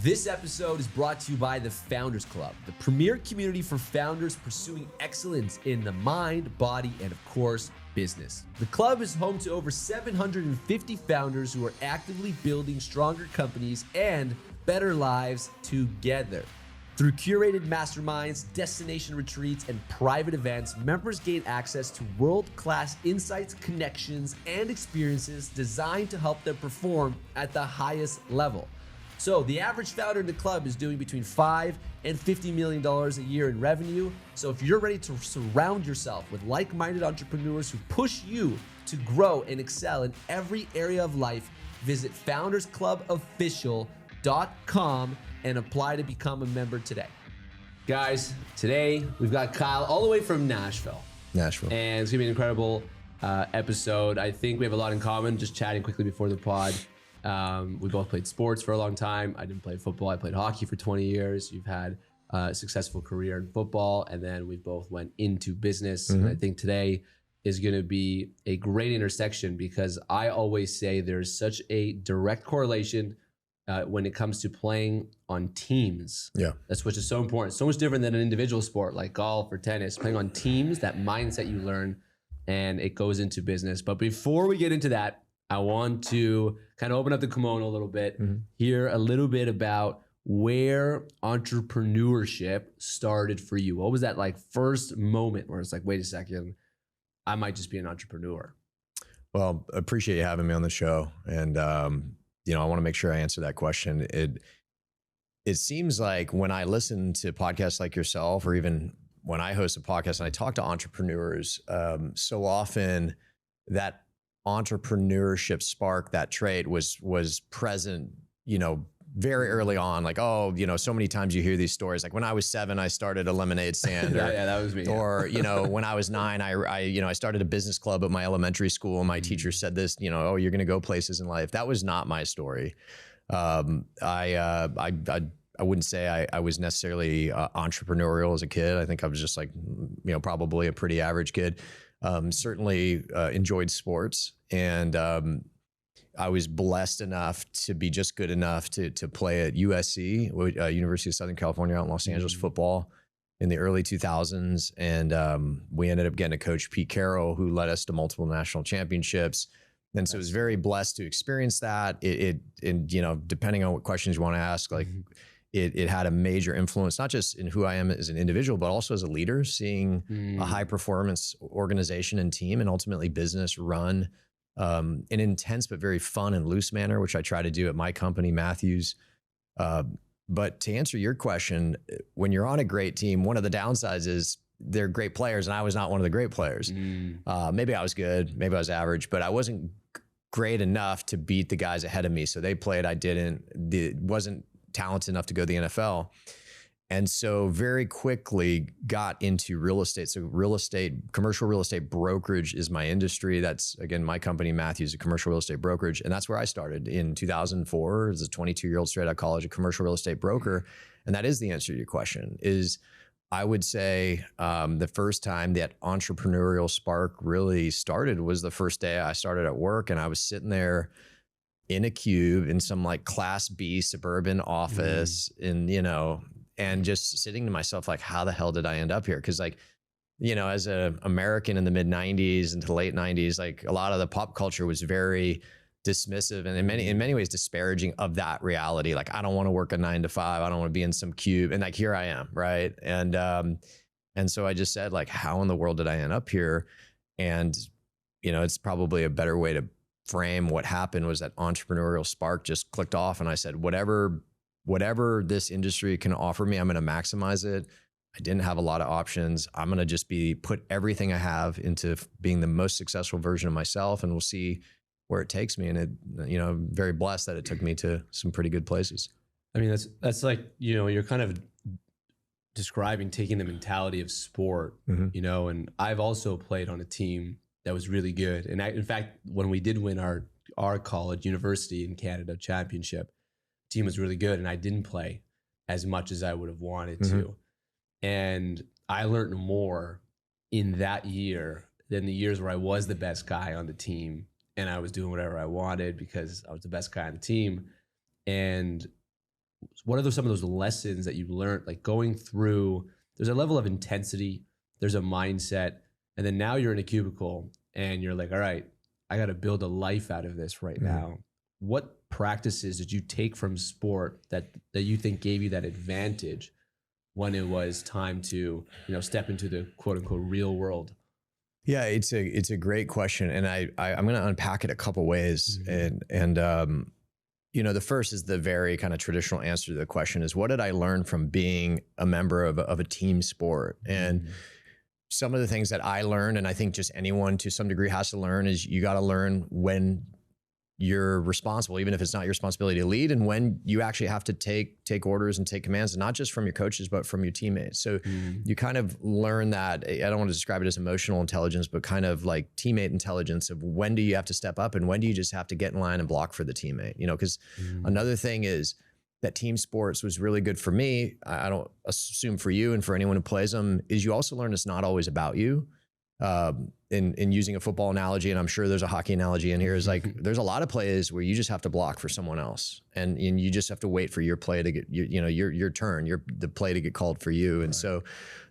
This episode is brought to you by the Founders Club, the premier community for founders pursuing excellence in the mind, body, and of course, business. The club is home to over 750 founders who are actively building stronger companies and better lives together. Through curated masterminds, destination retreats, and private events, members gain access to world-class insights, connections, and experiences designed to help them perform at the highest level. So the average founder in the club is doing between $5 and $50 million a year in revenue. So if you're ready to surround yourself with like-minded entrepreneurs who push you to grow and excel in every area of life, visit foundersclubofficial.com and apply to become a member today. Guys, today we've got Kyle all the way from Nashville. And it's gonna be an incredible episode. I think we have a lot in common, just chatting quickly before the pod. We both played sports for a long time. I didn't play football. I played hockey for 20 years. You've had a successful career in football, and then we both went into business. And I think today is going to be a great intersection because I always say there's such a direct correlation when it comes to playing on teams. Yeah. That's which is so important. So much different than an individual sport like golf or tennis. Playing on teams, that mindset you learn, and it goes into business. But before we get into that, I want to kind of open up the kimono a little bit, hear a little bit about where entrepreneurship started for you. What was that like first moment where it's like, wait a second, I might just be an entrepreneur? Well, appreciate you having me on the show. And, I want to make sure I answer that question. It seems like when I listen to podcasts like yourself, or even when I host a podcast and I talk to entrepreneurs, so often that entrepreneurship spark, that trait was present, very early on. Like, so many times you hear these stories. Like when I was 7, I started a lemonade stand. Yeah, that was me. Or, when I was 9, I started a business club at my elementary school. And my teacher said this, you're going to go places in life. That was not my story. I wouldn't say I was necessarily entrepreneurial as a kid. I think I was just like, probably a pretty average kid. Certainly enjoyed sports, and I was blessed enough to be just good enough to play at USC, University of Southern California out in Los Angeles, football in the early 2000s. And we ended up getting a coach, Pete Carroll, who led us to multiple national championships. And so I was very blessed to experience that. Depending on what questions you want to ask, like it had a major influence, not just in who I am as an individual, but also as a leader, seeing a high performance organization and team and ultimately business run in an intense but very fun and loose manner, which I try to do at my company, Matthews. But to answer your question, when you're on a great team, one of the downsides is they're great players, and I was not one of the great players. Maybe I was good, maybe I was average, but I wasn't great enough to beat the guys ahead of me. So they played, I didn't. Wasn't talented enough to go to the NFL. And so very quickly got into real estate. So commercial real estate brokerage is my industry. That's, again, my company, Matthews, a commercial real estate brokerage. And that's where I started in 2004 as a 22-year-old straight out of college, a commercial real estate broker. And that is the answer to your question, is I would say the first time that entrepreneurial spark really started was the first day I started at work, and I was sitting there in a cube in some like Class B suburban office and just sitting to myself, like, how the hell did I end up here? Cause as an American in the mid 90s into the late 90s, like a lot of the pop culture was very dismissive and in many ways disparaging of that reality. Like, I don't want to work a 9 to 5. I don't want to be in some cube. And like, here I am. Right. And so I just said, like, how in the world did I end up here? And, it's probably a better way to frame what happened was that entrepreneurial spark just clicked off. And I said, whatever this industry can offer me, I'm going to maximize it. I didn't have a lot of options. I'm going to just put everything I have into being the most successful version of myself, and we'll see where it takes me. And I'm very blessed that it took me to some pretty good places. I mean, that's like, you're kind of describing taking the mentality of sport, and I've also played on a team that was really good. And in fact, when we did win our college university in Canada championship, team was really good, and I didn't play as much as I would have wanted to. And I learned more in that year than the years where I was the best guy on the team and I was doing whatever I wanted because I was the best guy on the team. And what are some of those lessons that you learned, like going through, there's a level of intensity, there's a mindset, and then now you're in a cubicle and you're like, all right, I got to build a life out of this right now. What practices did you take from sport that you think gave you that advantage when it was time to, step into the quote unquote real world? Yeah, it's a great question, and I'm going to unpack it a couple ways. And the first is the very kind of traditional answer to the question is, what did I learn from being a member of a team sport? And some of the things that I learned, and I think just anyone to some degree has to learn, is you got to learn when you're responsible, even if it's not your responsibility to lead, and when you actually have to take orders and take commands, not just from your coaches, but from your teammates. So you kind of learn that, I don't want to describe it as emotional intelligence, but kind of like teammate intelligence of when do you have to step up and when do you just have to get in line and block for the teammate, because another thing is that team sports was really good for me. I don't assume for you and for anyone who plays them, is you also learn it's not always about you. In using a football analogy, and I'm sure there's a hockey analogy in here, is like there's a lot of plays where you just have to block for someone else, and you just have to wait for your play to get your turn, the play to get called for you. And so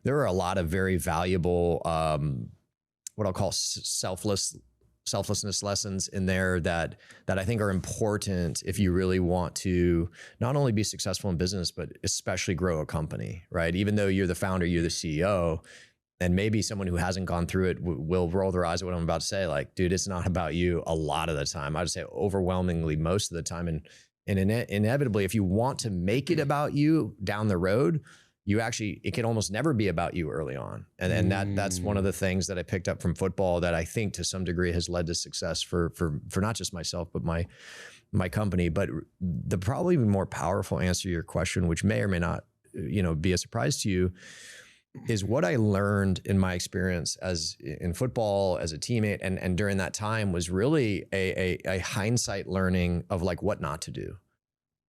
there are a lot of very valuable what I'll call selflessness lessons in there that I think are important if you really want to not only be successful in business, but especially grow a company, right? Even though you're the founder, you're the CEO. And maybe someone who hasn't gone through it will roll their eyes at what I'm about to say. Like, dude, it's not about you a lot of the time. I would say overwhelmingly most of the time. And inevitably, if you want to make it about you down the road, it can almost never be about you early on. And that's one of the things that I picked up from football that I think to some degree has led to success for not just myself, but my company. But the probably more powerful answer to your question, which may or may not, be a surprise to you, is what I learned in my experience in football as a teammate and during that time was really a hindsight learning of like what not to do.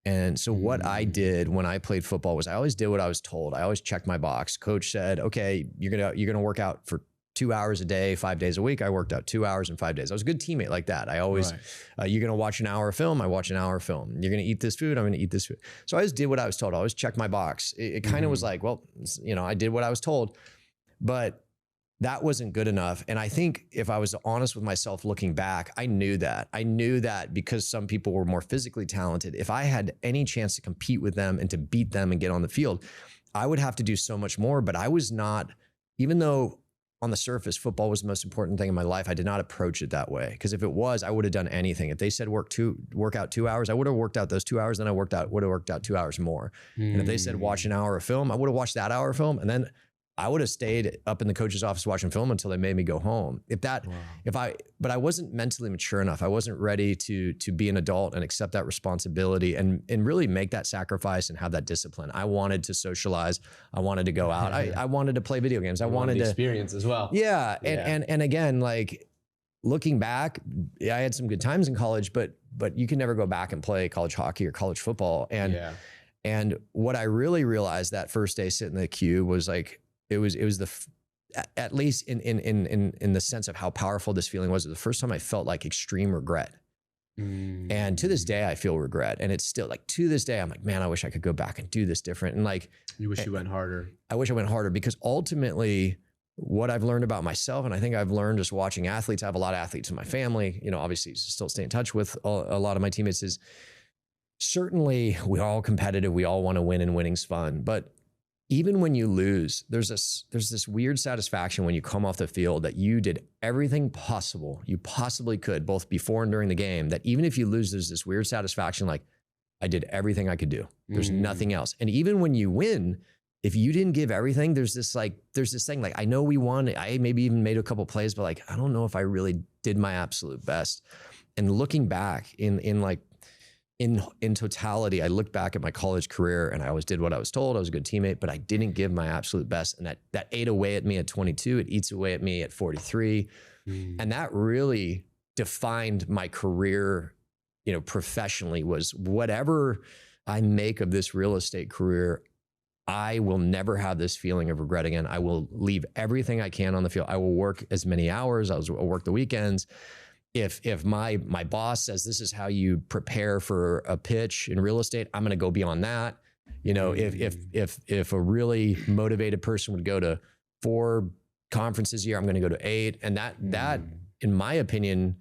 And so what I did when I played football was I always did what I was told. I always checked my box. Coach said, okay, you're gonna work out for 2 hours a day, 5 days a week. I worked out 2 hours and 5 days. I was a good teammate like that. I always, you're going to watch an hour of film. I watch an hour of film. You're going to eat this food. I'm going to eat this food. So I always did what I was told. I always checked my box. It kind of was like, well, I did what I was told, but that wasn't good enough. And I think if I was honest with myself looking back, I knew that because some people were more physically talented, if I had any chance to compete with them and to beat them and get on the field, I would have to do so much more. But I was not, even though on the surface, football was the most important thing in my life, I did not approach it that way. Because if it was, I would have done anything. If they said work out 2 hours, I would have worked out those 2 hours. Then I would have worked out 2 hours more. And if they said watch an hour of film, I would have watched that hour of film. And then I would have stayed up in the coach's office watching film until they made me go home. But I wasn't mentally mature enough. I wasn't ready to be an adult and accept that responsibility and really make that sacrifice and have that discipline. I wanted to socialize. I wanted to go out. I wanted to play video games. I wanted to experience as well. Yeah. And again, like looking back, I had some good times in college, but you can never go back and play college hockey or college football. And what I really realized that first day sitting in the queue was like, it was at least in the sense of how powerful this feeling was, the first time I felt like extreme regret. And to this day, I feel regret. And it's still like, to this day, I'm like, man, I wish I could go back and do this different. And like, you wish you went harder. I wish I went harder because ultimately what I've learned about myself, and I think I've learned just watching athletes, I have a lot of athletes in my family, obviously still stay in touch with a lot of my teammates, is certainly we're all competitive. We all want to win and winning's fun. But even when you lose, there's this weird satisfaction when you come off the field that you did everything possible you possibly could, both before and during the game, that even if you lose, there's this weird satisfaction like, I did everything I could do. There's nothing else. And even when you win, if you didn't give everything, there's this thing like, I know we won. I maybe even made a couple plays, but like, I don't know if I really did my absolute best. And looking back in totality, I looked back at my college career and I always did what I was told. I was a good teammate, but I didn't give my absolute best. And that ate away at me at 22. It eats away at me at 43. And that really defined my career, professionally, was whatever I make of this real estate career, I will never have this feeling of regret again. I will leave everything I can on the field. I will work as many hours. I'll work the weekends. if my boss says this is how you prepare for a pitch in real estate, I'm going to go beyond that. You know, if a really motivated person would go to 4 conferences a year, I'm going to go to 8. And that in my opinion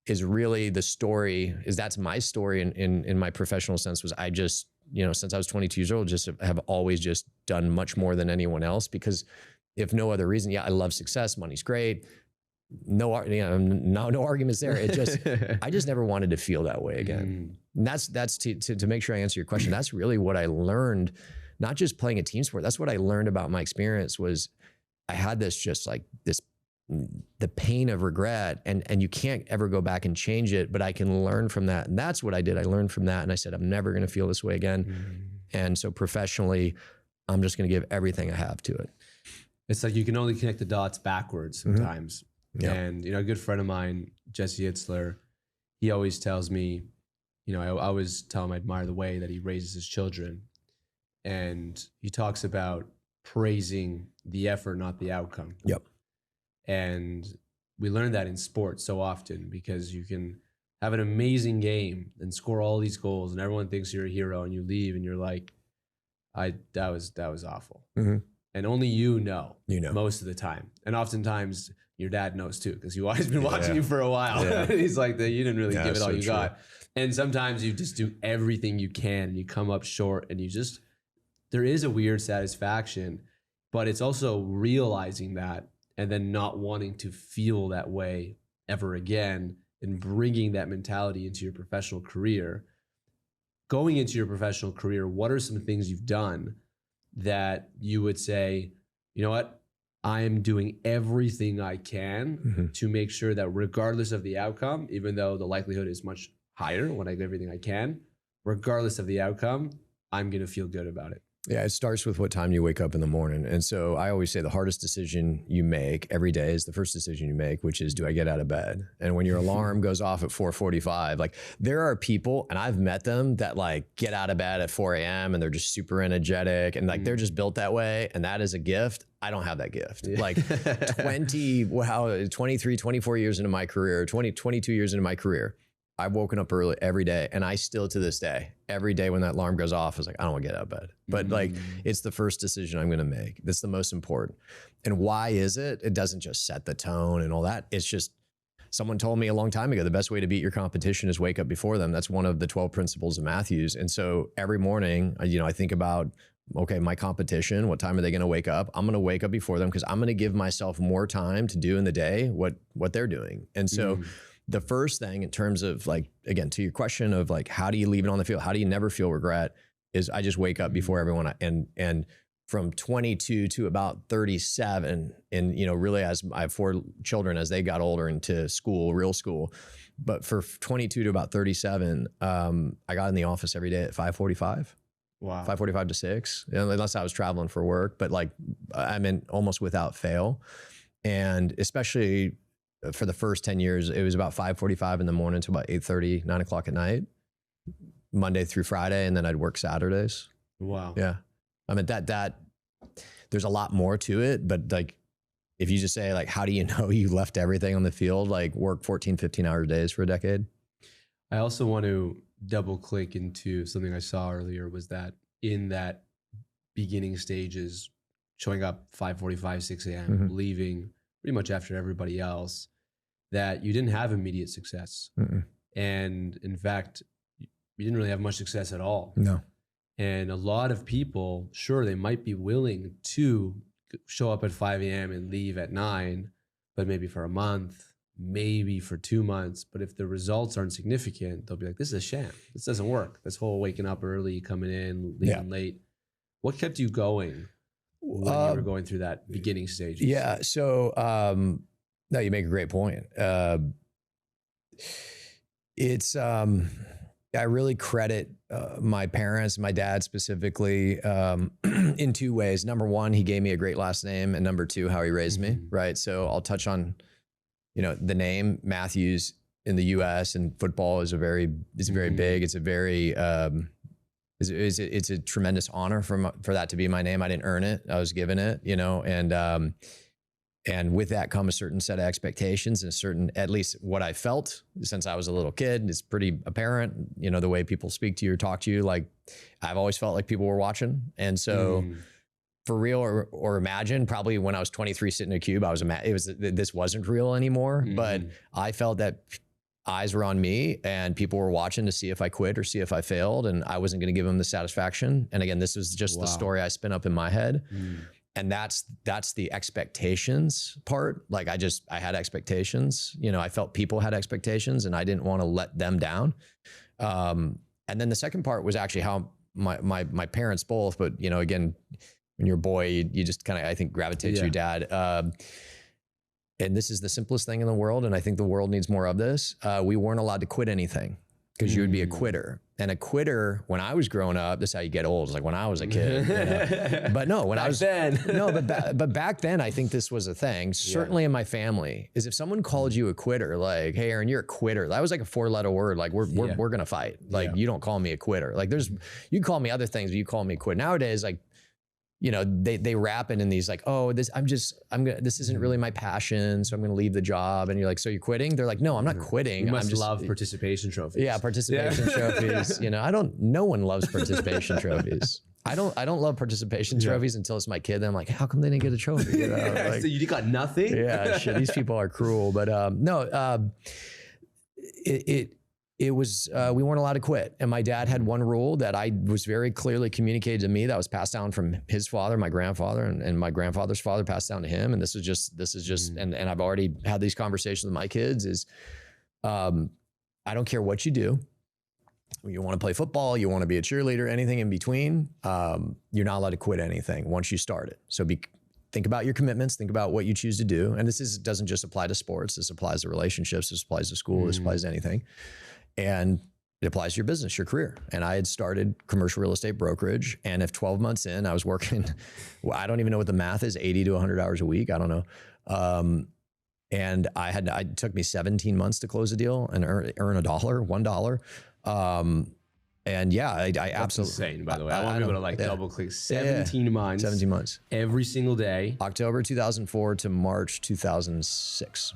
is really the story. That's my story in my professional sense. Was I just, you know, since I was 22 years old, just have always just done much more than anyone else, because if no other reason, yeah, I love success, money's great. No arguments there. It just, I just never wanted to feel that way again. And that's to make sure I answer your question. That's really what I learned, not just playing a team sport. That's what I learned about my experience. Was I had this just like this, the pain of regret, and you can't ever go back and change it, but I can learn from that. And that's what I did. I learned from that. And I said, I'm never going to feel this way again. And so professionally, I'm just going to give everything I have to it. It's like you can only connect the dots backwards sometimes. Yep. And, you know, a good friend of mine, Jesse Itzler, he always tells me, you know, I always tell him I admire the way that he raises his children. And he talks about praising the effort, not the outcome. Yep. And we learn that in sports so often, because you can have an amazing game and score all these goals and everyone thinks you're a hero, and you leave and you're like, that was awful. And only you know most of the time. And oftentimes your dad knows too, because you've always been watching you for a while. He's like, you didn't really give it all you got. And sometimes you just do everything you can and you come up short, and there is a weird satisfaction, but it's also realizing that and then not wanting to feel that way ever again, and bringing that mentality into your professional career. Going into your professional career, what are some things you've done that you would say, you know what, I am doing everything I can to make sure that regardless of the outcome, even though the likelihood is much higher when I do everything I can, regardless of the outcome, I'm going to feel good about it? Yeah, it starts with what time you wake up in the morning. And so I always say the hardest decision you make every day is the first decision you make, which is, do I get out of bed? And when your alarm goes off at 4:45, like there are people, and I've met them, that like get out of bed at 4 a.m. and they're just super energetic, and like they're just built that way. And that is a gift. I don't have that gift. Like 23, 24 years into my career, 22 years into my career, I've woken up early every day, and I still, to this day, every day when that alarm goes off, I was like, I don't want to get out of bed. But like, it's the first decision I'm going to make. That's the most important. And why is it? It doesn't just set the tone and all that. It's just, someone told me a long time ago, the best way to beat your competition is wake up before them. That's one of the 12 principles of Matthews. And so every morning, you know, I think about, okay, my competition, what time are they going to wake up? I'm going to wake up before them, because I'm going to give myself more time to do in the day what they're doing. And so the first thing, in terms of like, again, to your question of like, how do you leave it on the field? How do you never feel regret? Is I just wake up before everyone. And from 22 to about 37, and, you know, really, as I have 4 children, as they got older into school, real school, but for 22 to about 37, I got in the office every day at 5:45. Wow. 5:45 to 6, unless I was traveling for work, but like I'm in almost without fail. And especially for the first 10 years, it was about 5:45 in the morning to about 8:30, 9 o'clock at night, Monday through Friday. And then I'd work Saturdays. Wow. Yeah. I mean, that there's a lot more to it, but like, if you just say like, how do you know you left everything on the field? Like work 14, 15 hour days for a decade. I also want to double click into something I saw earlier, was that in that beginning stages, showing up 5:45, 6 a.m., leaving pretty much after everybody else, that you didn't have immediate success. And in fact, you didn't really have much success at all. No. And a lot of people, sure, they might be willing to show up at 5 a.m. and leave at 9, but maybe for a month, maybe for 2 months. But if the results aren't significant, they'll be like, this is a sham. This doesn't work. This whole waking up early, coming in, leaving late. What kept you going when you were going through that beginning stages? Yeah. So, no, you make a great point. I really credit my parents, my dad specifically, in 2 ways. Number one, he gave me a great last name, and number two, how he raised me. Right. So I'll touch on, you know, the name Matthews in the U.S. and football is very big. It's a very it's a tremendous honor for that to be my name. I didn't earn it. I was given it, you know, and And with that come a certain set of expectations and a certain, at least what I felt since I was a little kid, it's pretty apparent, you know, the way people speak to you or talk to you, like I've always felt like people were watching. And so for real or imagine, probably when I was 23 sitting in a cube, this wasn't real anymore, but I felt that eyes were on me and people were watching to see if I quit or see if I failed, and I wasn't going to give them the satisfaction. And again, this was just the story I spin up in my head. And that's the expectations part. Like I had expectations, you know, I felt people had expectations and I didn't want to let them down. And then the second part was actually how my parents both, but you know, again, when you're a boy, you just kind of, I think, gravitate to your dad. And this is the simplest thing in the world. And I think the world needs more of this. We weren't allowed to quit anything because you would be a quitter. And a quitter, when I was growing up, this is how you get old. It's like when I was a kid. You know? But no, when I was then, no, but back then, I think this was a thing. Certainly in my family, is if someone called you a quitter, like, "Hey, Aaron, you're a quitter." That was like a 4-letter word. Like we're gonna fight. Like you don't call me a quitter. Like you call me other things, but you call me a quitter. Nowadays, like, you know, they wrap it in these like, "Oh, this isn't really my passion, so I'm going to leave the job." And you're like, "So you're quitting?" They're like, "No, I'm not quitting. You must love participation trophies." Yeah, participation trophies. You know, no one loves participation trophies. I don't love participation trophies until it's my kid. Then I'm like, how come they didn't get a trophy? You know, like, so you got nothing? Yeah, shit, these people are cruel. But it was, we weren't allowed to quit. And my dad had one rule that I was very clearly communicated to me that was passed down from his father, my grandfather, and my grandfather's father passed down to him. And this is just, and I've already had these conversations with my kids is, I don't care what you do. You want to play football, you want to be a cheerleader, anything in between, you're not allowed to quit anything once you start it. So think about your commitments, think about what you choose to do. And doesn't just apply to sports. This applies to relationships. This applies to school. This applies to anything. And it applies to your business, your career. And I had started commercial real estate brokerage. And if 12 months in, I was working, well, I don't even know what the math is, 80 to 100 hours a week. I don't know. And it took me 17 months to close a deal and earn $1. And yeah, I absolutely insane, by the way. I want to be able to like double click 17 months. 17 months. Every single day. October 2004 to March 2006.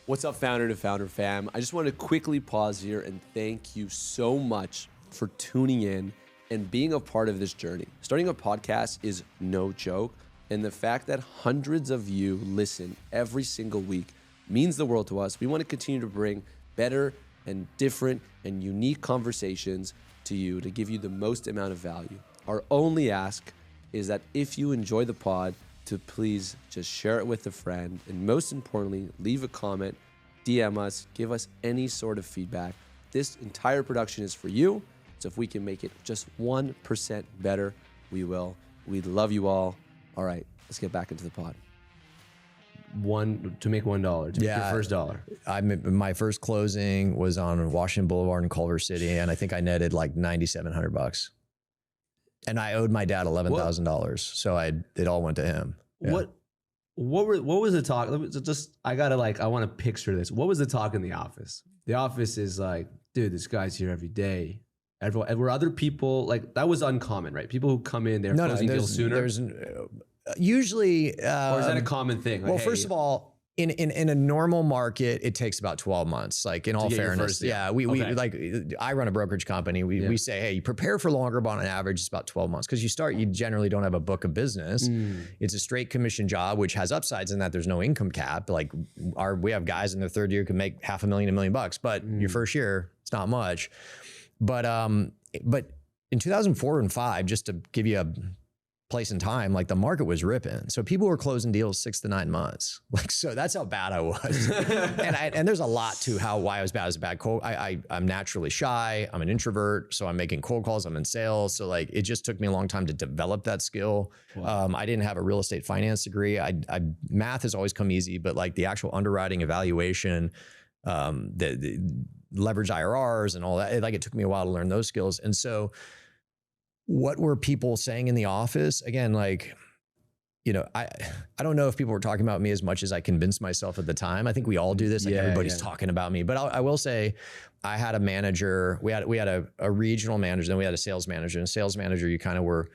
What's up, Founder to Founder fam? I just want to quickly pause here and thank you so much for tuning in and being a part of this journey. Starting a podcast is no joke, and the fact that hundreds of you listen every single week means the world to us. We want to continue to bring better and different and unique conversations to you to give you the most amount of value. Our only ask is that if you enjoy the pod, to please just share it with a friend, and most importantly, leave a comment, DM us, give us any sort of feedback. This entire production is for you, so if we can make it just 1% better, we will. We love you all. All right, let's get back into the pod. To make $1, to make your first dollar. My first closing was on Washington Boulevard in Culver City, and I think I netted like $9,700. And I owed my dad $11,000, so it all went to him. Yeah. What was the talk? I want to picture this. What was the talk in the office? The office is like, dude, this guy's here every day. Were other people like that was uncommon, right? People who come in, they're closing deals sooner. There's usually, or is that a common thing? Like, well, first of all, in a normal market, it takes about 12 months. Like in all fairness, we like I run a brokerage company. We say, hey, prepare for longer, but on average, it's about 12 months because you generally don't have a book of business. It's a straight commission job, which has upsides in that there's no income cap. Like we have guys in their third year can make $500,000, $1 million, but your first year, it's not much. But in 2004 and 5, just to give you a place and time, like the market was ripping. So people were closing deals 6 to 9 months. Like, so that's how bad I was. and there's a lot to why I was bad as a bad cold. I'm naturally shy. I'm an introvert. So I'm making cold calls. I'm in sales. So like, it just took me a long time to develop that skill. Wow. I didn't have a real estate finance degree. Math has always come easy, but like the actual underwriting evaluation, the leverage IRRs and all that, like it took me a while to learn those skills. And so what were people saying in the office? Again, like, you know, I don't know if people were talking about me as much as I convinced myself at the time. I think we all do this. Like everybody's talking about me, but I will say I had a manager, we had a regional manager, then we had a sales manager, and a sales manager, you kind of were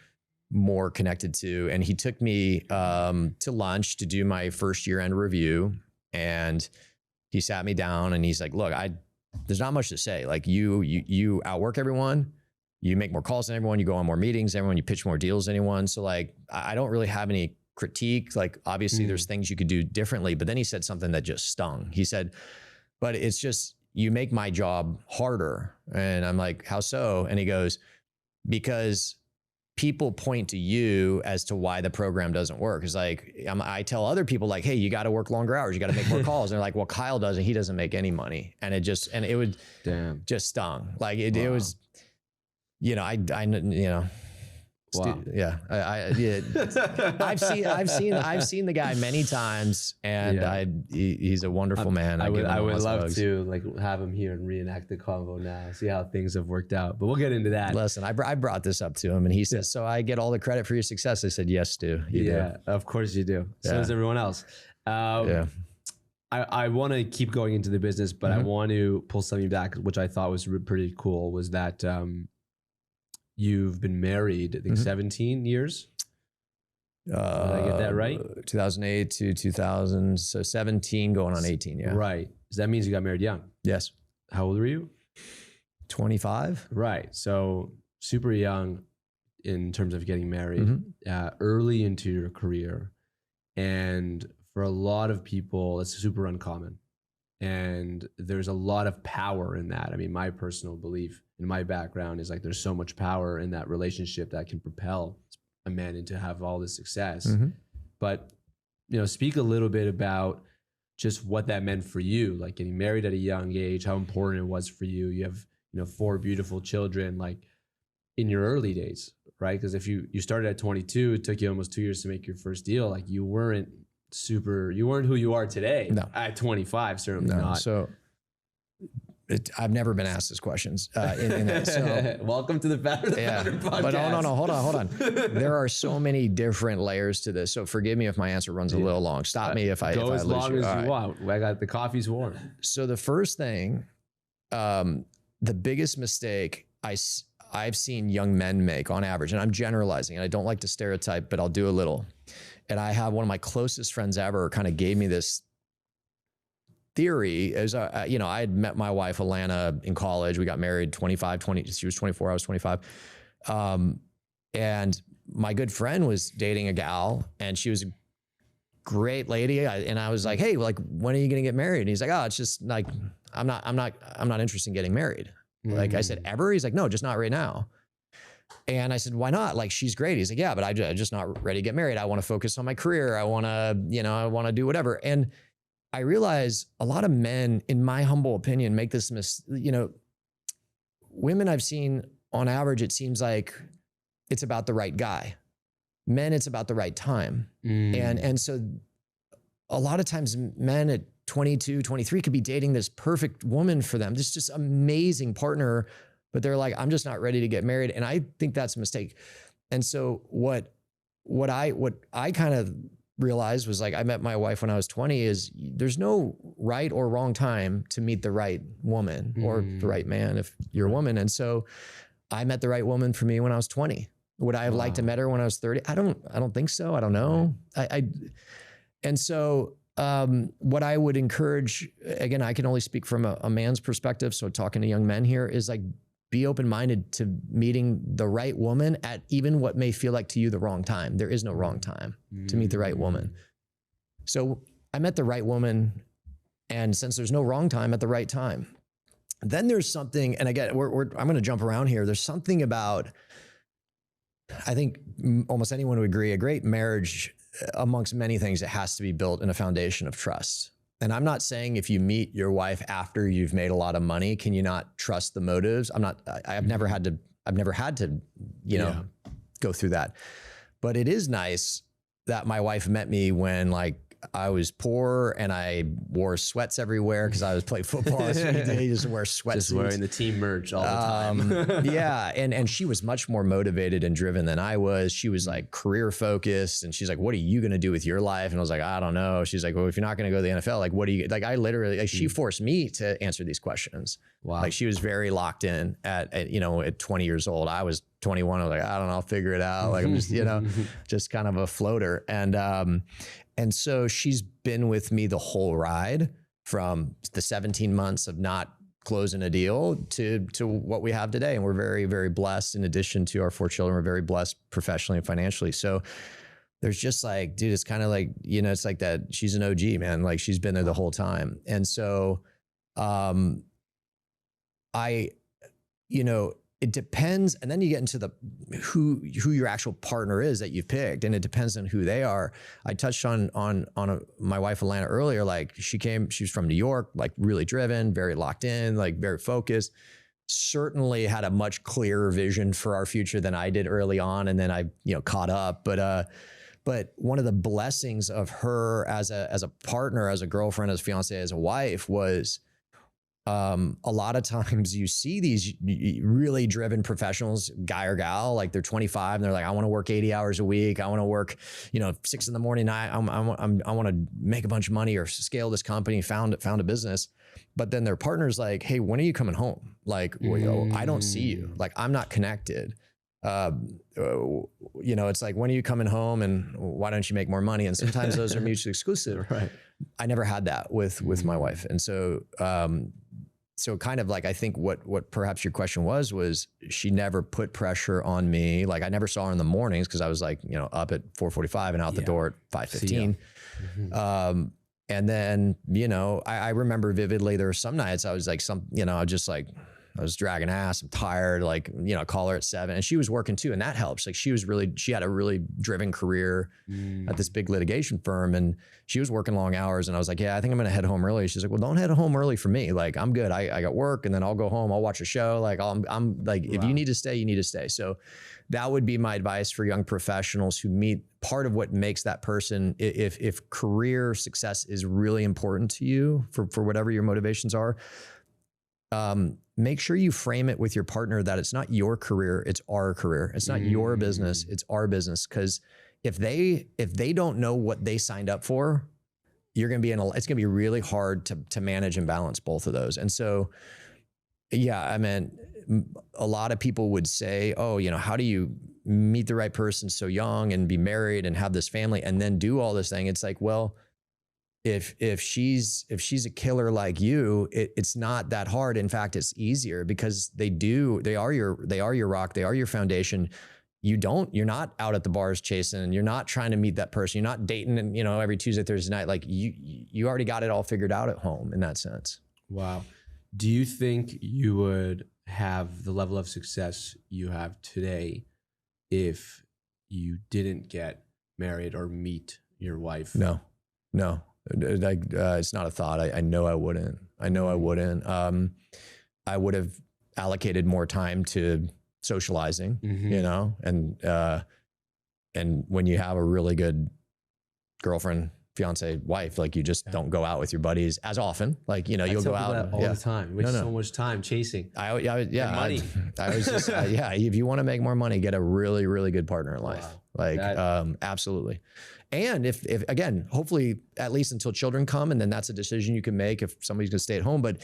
more connected to. And he took me to lunch to do my first year end review. And he sat me down and he's like, look, there's not much to say. Like you outwork everyone. You make more calls than everyone. You go on more meetings than everyone. You pitch more deals than anyone. So like, I don't really have any critique. Like obviously there's things you could do differently. But then he said something that just stung. He said, but it's just, you make my job harder. And I'm like, how so? And he goes, because people point to you as to why the program doesn't work. It's like, I tell other people like, hey, you got to work longer hours. You got to make more calls. And they're like, well, Kyle doesn't, he doesn't make any money. And it would just stung. Like it was, Wow. Yeah. I've seen the guy many times, and he's a wonderful man. I would love to like have him here and reenact the convo now, see how things have worked out, but we'll get into that. Listen, I brought this up to him and he says, so I get all the credit for your success. I said, yes, Stu. You do. Of course you do. So does everyone else. I want to keep going into the business, but I want to pull something back, which I thought was pretty cool, was that, you've been married, I think 17 years. Did I get that right? 2008 to 2000, so 17 going on 18, yeah. Right. So that means you got married young. Yes. How old were you? 25. Right. So super young in terms of getting married, early into your career. And for a lot of people, it's super uncommon. And there's a lot of power in that. I mean, my personal belief in my background is like there's so much power in that relationship that can propel a man into have all this success. But, speak a little bit about just what that meant for you, like getting married at a young age, how important it was for you. You have, 4 beautiful children, like in your early days, right? Because if you started at 22, it took you almost 2 years to make your first deal. Like you weren't who you are today. No. At 25, certainly not. So I've never been asked these questions in that. So, welcome to the Founder podcast. But no, hold on. There are so many different layers to this. So forgive me if my answer runs a little long. Stop me if I go as long as you want. I got the coffee's warm. So the first thing, the biggest mistake I've seen young men make on average, and I'm generalizing, and I don't like to stereotype, but I'll do a little. And I have one of my closest friends ever kind of gave me this theory. As I had met my wife, Alana, in college. We got married 20. She was 24, I was 25. And my good friend was dating a gal, and she was a great lady. And I was like, hey, like, when are you going to get married? And he's like, oh, it's just like, I'm not interested in getting married. Like I said, ever? He's like, no, just not right now. And I said, why not? Like, she's great. He's like, yeah, but I'm just not ready to get married. I want to focus on my career. I want to do whatever. And I realize a lot of men, in my humble opinion, make this women I've seen on average, it seems like it's about the right guy. Men, it's about the right time. And so a lot of times men at 22, 23 could be dating this perfect woman for them. This just amazing partner, but they're like, I'm just not ready to get married. And I think that's a mistake. And so what I kind of realized was, like, I met my wife when I was 20, is there's no right or wrong time to meet the right woman or the right man if you're a woman. And so I met the right woman for me when I was 20. Would I have liked to met her when I was 30? I don't think so. I don't know. And so what I would encourage, again, I can only speak from a man's perspective. So talking to young men here is, like, be open-minded to meeting the right woman at even what may feel like to you the wrong time. There is no wrong time to meet the right woman. So I met the right woman, and since there's no wrong time, at the right time. Then there's something, and again, I'm going to jump around here. There's something about, I think almost anyone would agree, a great marriage, amongst many things, it has to be built in a foundation of trust. And I'm not saying if you meet your wife after you've made a lot of money, can you not trust the motives? I've never had to, go through that. But it is nice that my wife met me when, like, I was poor and I wore sweats everywhere because I was playing football. So you just wear sweatsuits. Just wearing the team merch all the time. Yeah. And she was much more motivated and driven than I was. She was, like, career focused, and she's like, what are you going to do with your life? And I was like, I don't know. She's like, well, if you're not going to go to the NFL, like, what do you, like, I literally, like, she forced me to answer these questions. Wow. Like, she was very locked in at 20 years old. I was 21. I was like, I don't know, I'll figure it out. Like I'm just, just kind of a floater. And so she's been with me the whole ride from the 17 months of not closing a deal to what we have today. And we're very, very blessed. In addition to our 4 children, we're very blessed professionally and financially. So there's just like, dude, it's kind of like, it's like that. She's an OG, man. Like she's been there the whole time. And so, it depends. And then you get into who your actual partner is that you've picked. And it depends on who they are. I touched on my wife, Alana, earlier. Like she was from New York, like really driven, very locked in, like very focused, certainly had a much clearer vision for our future than I did early on. And then I, caught up, but one of the blessings of her as a partner, as a girlfriend, as a fiance, as a wife was, a lot of times you see these really driven professionals, guy or gal, like they're 25 and they're like, I want to work 80 hours a week. I want to work, 6 a.m. I want to make a bunch of money or scale this company, found a business. But then their partner's like, hey, when are you coming home? Like, I don't see you. Like, I'm not connected. It's like, when are you coming home and why don't you make more money? And sometimes those are mutually exclusive. Right. I never had that with my wife. And so, kind of like, I think what perhaps your question was she never put pressure on me. Like I never saw her in the mornings because I was like, up at 4:45 and out the door at 5:15. And then, I remember vividly, there were some nights I was like, I was dragging ass. I'm tired. Like, call her at 7 and she was working too. And that helps. Like she had a really driven career at this big litigation firm and she was working long hours. And I was like, yeah, I think I'm going to head home early. She's like, well, don't head home early for me. Like, I'm good. I got work and then I'll go home. I'll watch a show. Like I'm like, if you need to stay, you need to stay. So that would be my advice for young professionals who meet part of what makes that person. If career success is really important to you for whatever your motivations are, make sure you frame it with your partner that it's not your career, it's our career. It's not your business, it's our business. Because if they don't know what they signed up for, you're going to be it's going to be really hard to manage and balance both of those. And so, yeah, I mean, a lot of people would say, oh, how do you meet the right person so young and be married and have this family and then do all this thing? It's like, well, if she's a killer like you, it's not that hard. In fact, it's easier because they are your rock. They are your foundation. You're not out at the bars chasing, you're not trying to meet that person. You're not dating and, every Tuesday, Thursday night. Like you already got it all figured out at home in that sense. Wow. Do you think you would have the level of success you have today if you didn't get married or meet your wife? No. It's not a thought. I know I wouldn't. I would have allocated more time to socializing, and when you have a really good girlfriend, fiance, wife, like you just don't go out with your buddies as often. Like, you'll go out all the time. Waste so much time chasing. Money. I was just, if you want to make more money, get a really, really good partner in life. Wow. Like, absolutely. And if again, hopefully at least until children come, and then that's a decision you can make if somebody's going to stay at home. But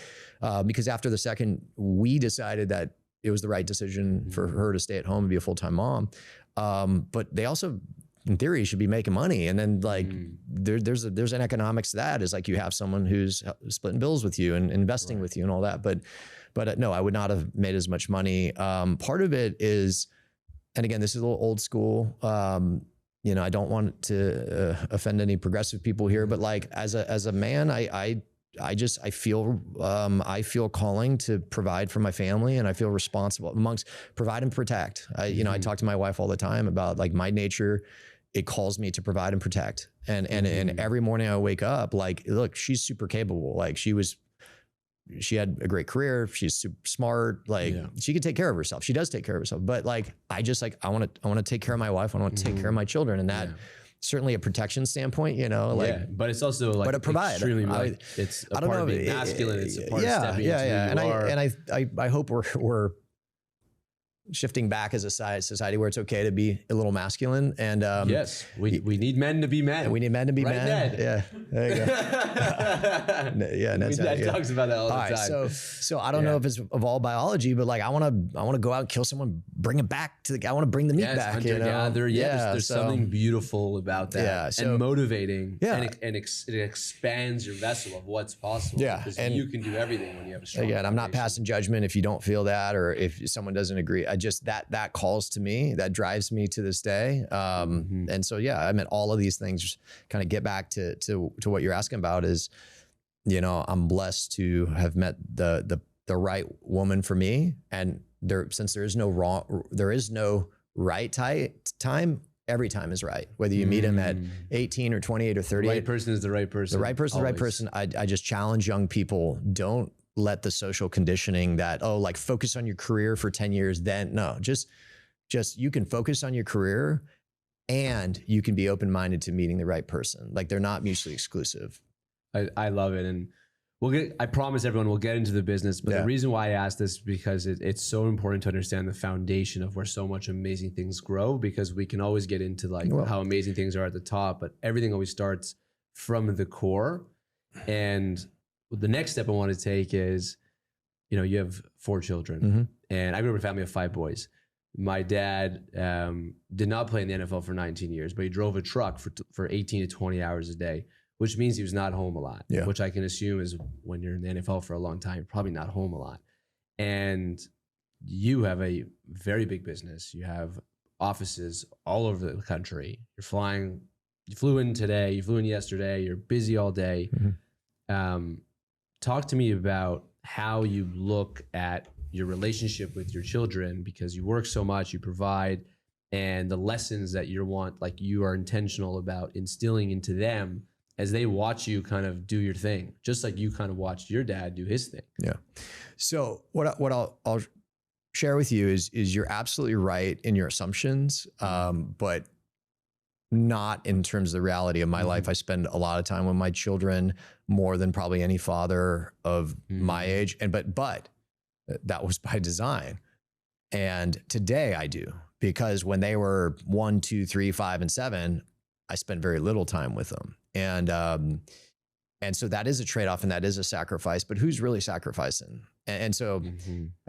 because after the second, we decided that it was the right decision for her to stay at home and be a full-time mom. But they also, in theory, should be making money. And then like there's an economics to that, is like you have someone who's splitting bills with you and investing with you and all that. But no, I would not have made as much money. Part of it is, and again, this is a little old school. I don't want to offend any progressive people here, but like as a man, I feel calling to provide for my family, and I feel responsible amongst provide and protect. I talk to my wife all the time about like my nature. It calls me to provide and protect. And every morning I wake up, like, look, she's super capable. Like she had a great career. She's super smart. Like she could take care of herself. She does take care of herself. But like, I want to take care of my wife. I want to take care of my children. And that certainly a protection standpoint, but it's also like, but it provide. Extremely, it's a part of being masculine. It's a part of stepping into who you are. And I hope we're shifting back as a society where it's okay to be a little masculine. And yes, we need men to be men. We need men to be men. Ned. Yeah, there you go. Ned talks about that all the time. So I don't know if it's of all biology, but like I want to go out and kill someone bring it back to I want to bring the meat back. Hunter-gatherer. There's something beautiful about that. Yeah, and motivating. Yeah. And it expands your vessel of what's possible. Yeah, because and you can do everything when you have a strong again, I'm not foundation. passing judgment if you don't feel that or if someone doesn't agree. I just that calls to me, that drives me to this day. And so I mean, all of these things kind of get back to what you're asking about is, I'm blessed to have met the right woman for me, and since there is no right time. Every time is right. Whether you meet him at 18 or 28 or 38. The right person is the right person. The right person is the right person. I just challenge young people, don't let the social conditioning that, like focus on your career for 10 years, then no, just you can focus on your career and you can be open-minded to meeting the right person. Like they're not mutually exclusive. I love it. And I promise everyone we'll get into the business, but the reason why I asked this is because it's so important to understand the foundation of where so much amazing things grow, because we can always get into how amazing things are at the top, but everything always starts from the core. And the next step I want to take is, you have 4 children and I grew up in a family of 5 boys. My dad did not play in the NFL for 19 years, but he drove a truck for 18 to 20 hours a day, which means he was not home a lot, which I can assume is when you're in the NFL for a long time, you're probably not home a lot. And you have a very big business. You have offices all over the country. You're flying, you flew in today, you flew in yesterday, you're busy all day. Talk to me about how you look at your relationship with your children, because you work so much, you provide, and the lessons that you are intentional about instilling into them as they watch you kind of do your thing, just like you kind of watched your dad do his thing. Yeah. So what I'll share with you is you're absolutely right in your assumptions, but not in terms of the reality of my life. I spend a lot of time with my children, more than probably any father of my age. But that was by design. And today I do, because when they were 1, 2, 3, 5, and 7, I spent very little time with them. And so that is a trade-off and that is a sacrifice, but who's really sacrificing? And so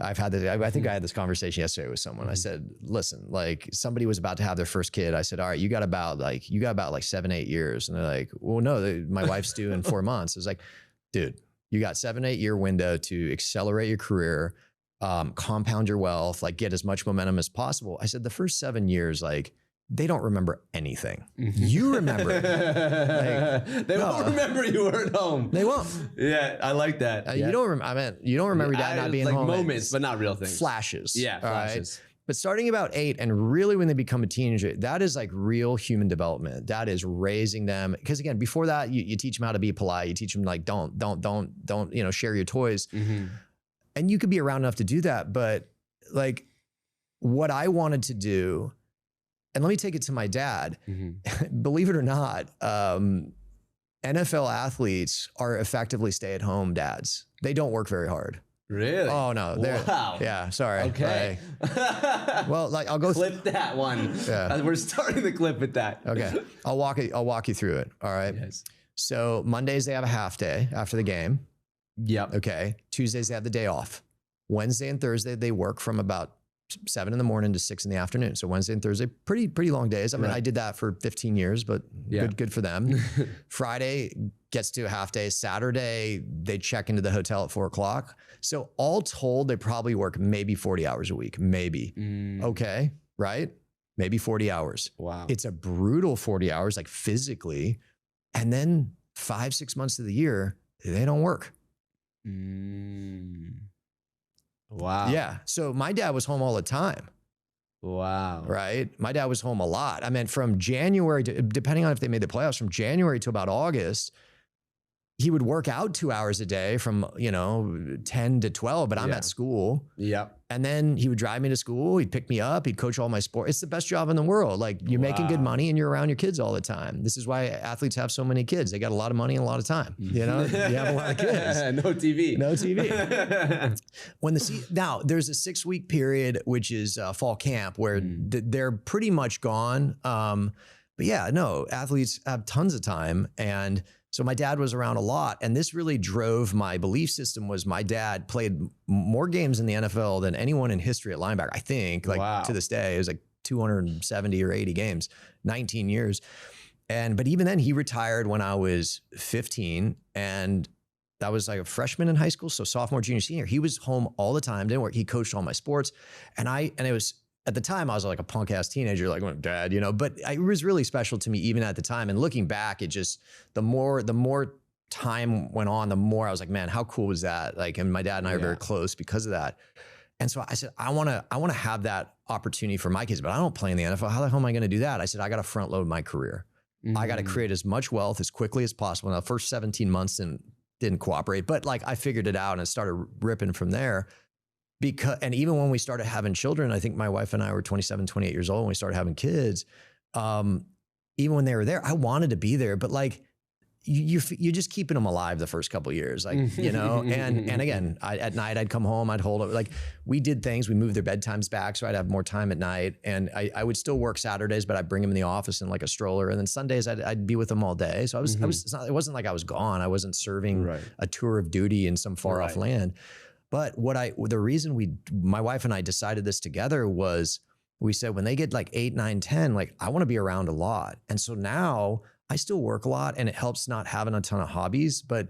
I've had this, I think I had this conversation yesterday with someone. I said, listen, like somebody was about to have their first kid. I said, all right, you got about like 7-8 years. And they're like, well, no, my wife's due in 4 months. I was like, dude, you got 7-8 year window to accelerate your career, compound your wealth, like get as much momentum as possible. I said, the first 7 years, like, they don't remember anything. You remember. They won't remember you were at home. They won't. Yeah, I like that. You don't remember your dad not being home. Moments, but not real things. Flashes. Yeah, flashes. Right? But starting about 8 and really when they become a teenager, that is like real human development. That is raising them. Because again, before that, you teach them how to be polite. You teach them like, don't, share your toys. And you could be around enough to do that. But like what I wanted to do, and let me take it to my dad. Believe it or not, NFL athletes are effectively stay-at-home dads. They don't work very hard. Really? Oh no. Wow. Yeah. Sorry. Okay. Well, like I'll go clip that one. Yeah. We're starting the clip with that. Okay. I'll walk you through it. All right. Yes. So Mondays they have a half day after the game. Yep. Okay. Tuesdays they have the day off. Wednesday and Thursday they work from about 7 in the morning to 6 in the afternoon. So Wednesday and Thursday, pretty long days. I mean, I did that for 15 years, but good for them. Friday gets to a half day. Saturday, they check into the hotel at 4 o'clock. So all told, they probably work maybe 40 hours a week, maybe. Okay, right? Maybe 40 hours. Wow. It's a brutal 40 hours, like physically. And then 5-6 months of the year, they don't work. Wow. Yeah. So my dad was home all the time. Wow. Right. My dad was home a lot. I mean, from January to, depending on if they made the playoffs, from January to about August, he would work out 2 hours a day from, 10 to 12, but I'm at school. Yep. And then he would drive me to school. He'd pick me up. He'd coach all my sports. It's the best job in the world. Like you're making good money and you're around your kids all the time. This is why athletes have so many kids. They got a lot of money and a lot of time. You have a lot of kids. No TV. No TV. Now there's a 6-week period, which is fall camp where they're pretty much gone. But yeah, no, athletes have tons of time. And So my dad was around a lot, and this really drove my belief system. Was my dad played more games in the NFL than anyone in history at linebacker, I think, like to this day. It was like 270 or 80 games, 19 years. But even then he retired when I was 15, and that was like a freshman in high school. So sophomore, junior, senior, he was home all the time, didn't work. He coached all my sports. And it was, at the time I was like a punk ass teenager, like, well, dad, you know, but it was really special to me even at the time. And looking back, it just, the more time went on, the more I was like, man, how cool was that? Like, and my dad and I are very close because of that. And so I said, I want to have that opportunity for my kids, but I don't play in the NFL. How the hell am I going to do that? I said, I got to front load my career. I got to create as much wealth as quickly as possible. Now, the first 17 months didn't cooperate, but like I figured it out and started ripping from there. And even when we started having children, I think my wife and I were 27, 28 years old when we started having kids. Even when they were there, I wanted to be there, but like you're just keeping them alive the first couple of years, like, you know, and again, at night I'd come home, I'd hold it. Like we did things, we moved their bedtimes back so I'd have more time at night, and I would still work Saturdays, but I'd bring them in the office in like a stroller, and then Sundays I'd be with them all day. So it wasn't like I was gone. I wasn't serving a tour of duty in some far off land. But the reason my wife and I decided this together was we said, when they get like 8, 9, 10, like I want to be around a lot. And so now I still work a lot, and it helps not having a ton of hobbies, but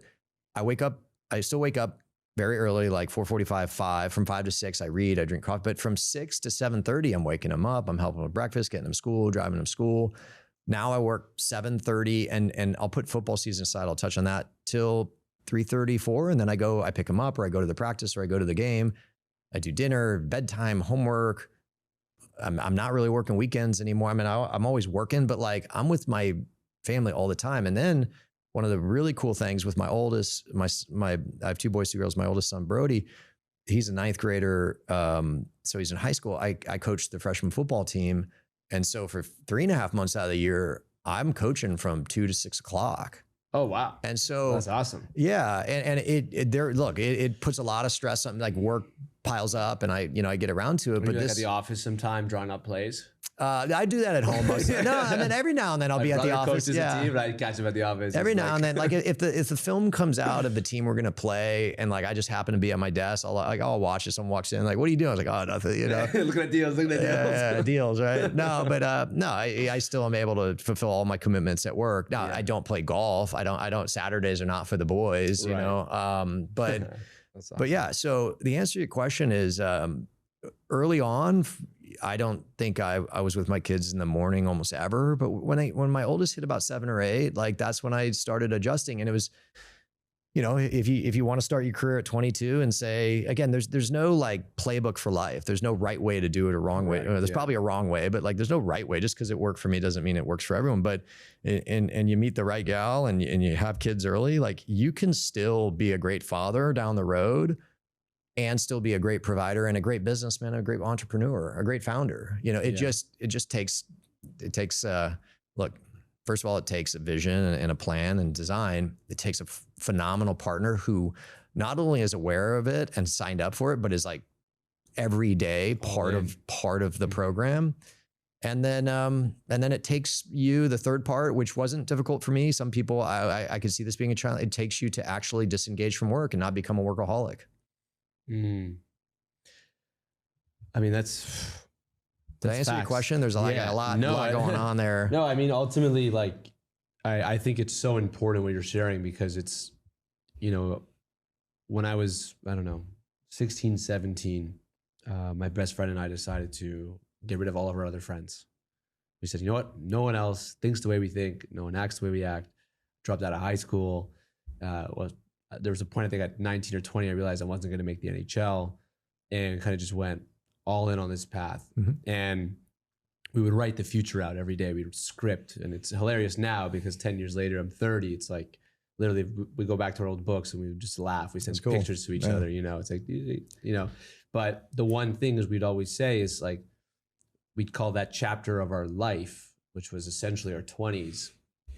I still wake up very early, like 4:45, 5, from 5 to 6, I read, I drink coffee, but from 6 to 7:30, I'm waking them up. I'm helping with breakfast, getting them to school, driving them to school. Now I work 7:30 and I'll put football season aside. I'll touch on that till 3:30, 4. And then I pick them up, or I go to the practice, or I go to the game. I do dinner, bedtime, homework. I'm not really working weekends anymore. I mean, I'm always working, but like I'm with my family all the time. And then one of the really cool things with my oldest, I have 2 boys, 2 girls. My oldest son, Brody, he's a 9th grader. So he's in high school. I coached the freshman football team. And so for 3.5 months out of the year, I'm coaching from 2 to 6 o'clock. Oh, wow. And so that's awesome. Yeah. And it puts a lot of stress on, like work piles up, and I get around to it. But at the office sometime drawing up plays. I do that at home mostly. No, I mean every now and then I'll be at the office. Yeah, team, but I catch him at the office. Every now and then, like if the film comes out of the team we're gonna play, and like I just happen to be at my desk, I'll watch it. Someone walks in, like, what are you doing? I was like, oh, nothing. You know, looking at deals. Yeah, deals, right? No, but no, I still am able to fulfill all my commitments at work. Now I don't play golf. I don't. Saturdays are not for the boys. You know, but. Awesome. But yeah, so the answer to your question is early on, I don't think I was with my kids in the morning almost ever. But when my oldest hit about 7 or 8, like that's when I started adjusting. And it was, you know, if you want to start your career at 22 and say, again, there's no like playbook for life. There's no right way to do it or wrong way. There's probably a wrong way, but like there's no right way. Just because it worked for me doesn't mean it works for everyone. But and you meet the right gal and you have kids early, like you can still be a great father down the road and still be a great provider and a great businessman, a great entrepreneur, a great founder. You know, it just takes look. First of all, it takes a vision and a plan and design. It takes a phenomenal partner who not only is aware of it and signed up for it, but is like every day part of the program. And then it takes you, the third part, which wasn't difficult for me. Some people, I could see this being a challenge. It takes you to actually disengage from work and not become a workaholic. I mean, that's. Did I answer your question? There's a lot going on there. No, I mean, ultimately, like, I think it's so important what you're sharing, because it's, you know, when I was, I don't know, 16, 17, my best friend and I decided to get rid of all of our other friends. We said, you know what? No one else thinks the way we think. No one acts the way we act. Dropped out of high school. There was a point, I think at 19 or 20, I realized I wasn't going to make the NHL, and kind of just went all in on this path. And we would write the future out every day. We would script, and it's hilarious now because 10 years later, I'm 30. It's like literally we go back to our old books and we would just laugh. We send pictures to each other, you know, it's like, you know, but the one thing is we'd always say is like, we'd call that chapter of our life, which was essentially our 20s,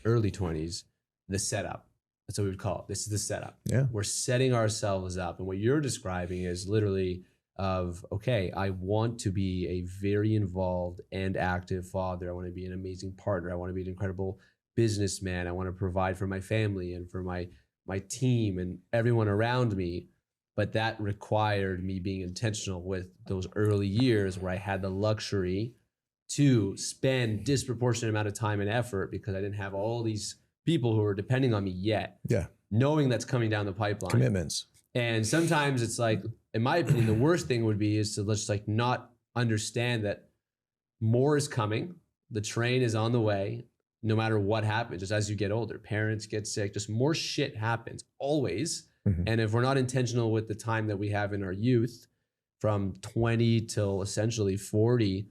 early 20s, the setup. That's what we would call it. This is the setup. Yeah. We're setting ourselves up. And what you're describing is literally of, okay, I want to be a very involved and active father. I want to be an amazing partner. I want to be an incredible businessman. I want to provide for my family and for my team and everyone around me. But that required me being intentional with those early years where I had the luxury to spend disproportionate amount of time and effort because I didn't have all these people who were depending on me yet. Yeah. Knowing that's coming down the pipeline. Commitments. And sometimes it's like, in my opinion, the worst thing would be is to just like not understand that more is coming. The train is on the way, no matter what happens. Just as you get older, parents get sick, just more shit happens always. Mm-hmm. And if we're not intentional with the time that we have in our youth, from 20 till essentially 40,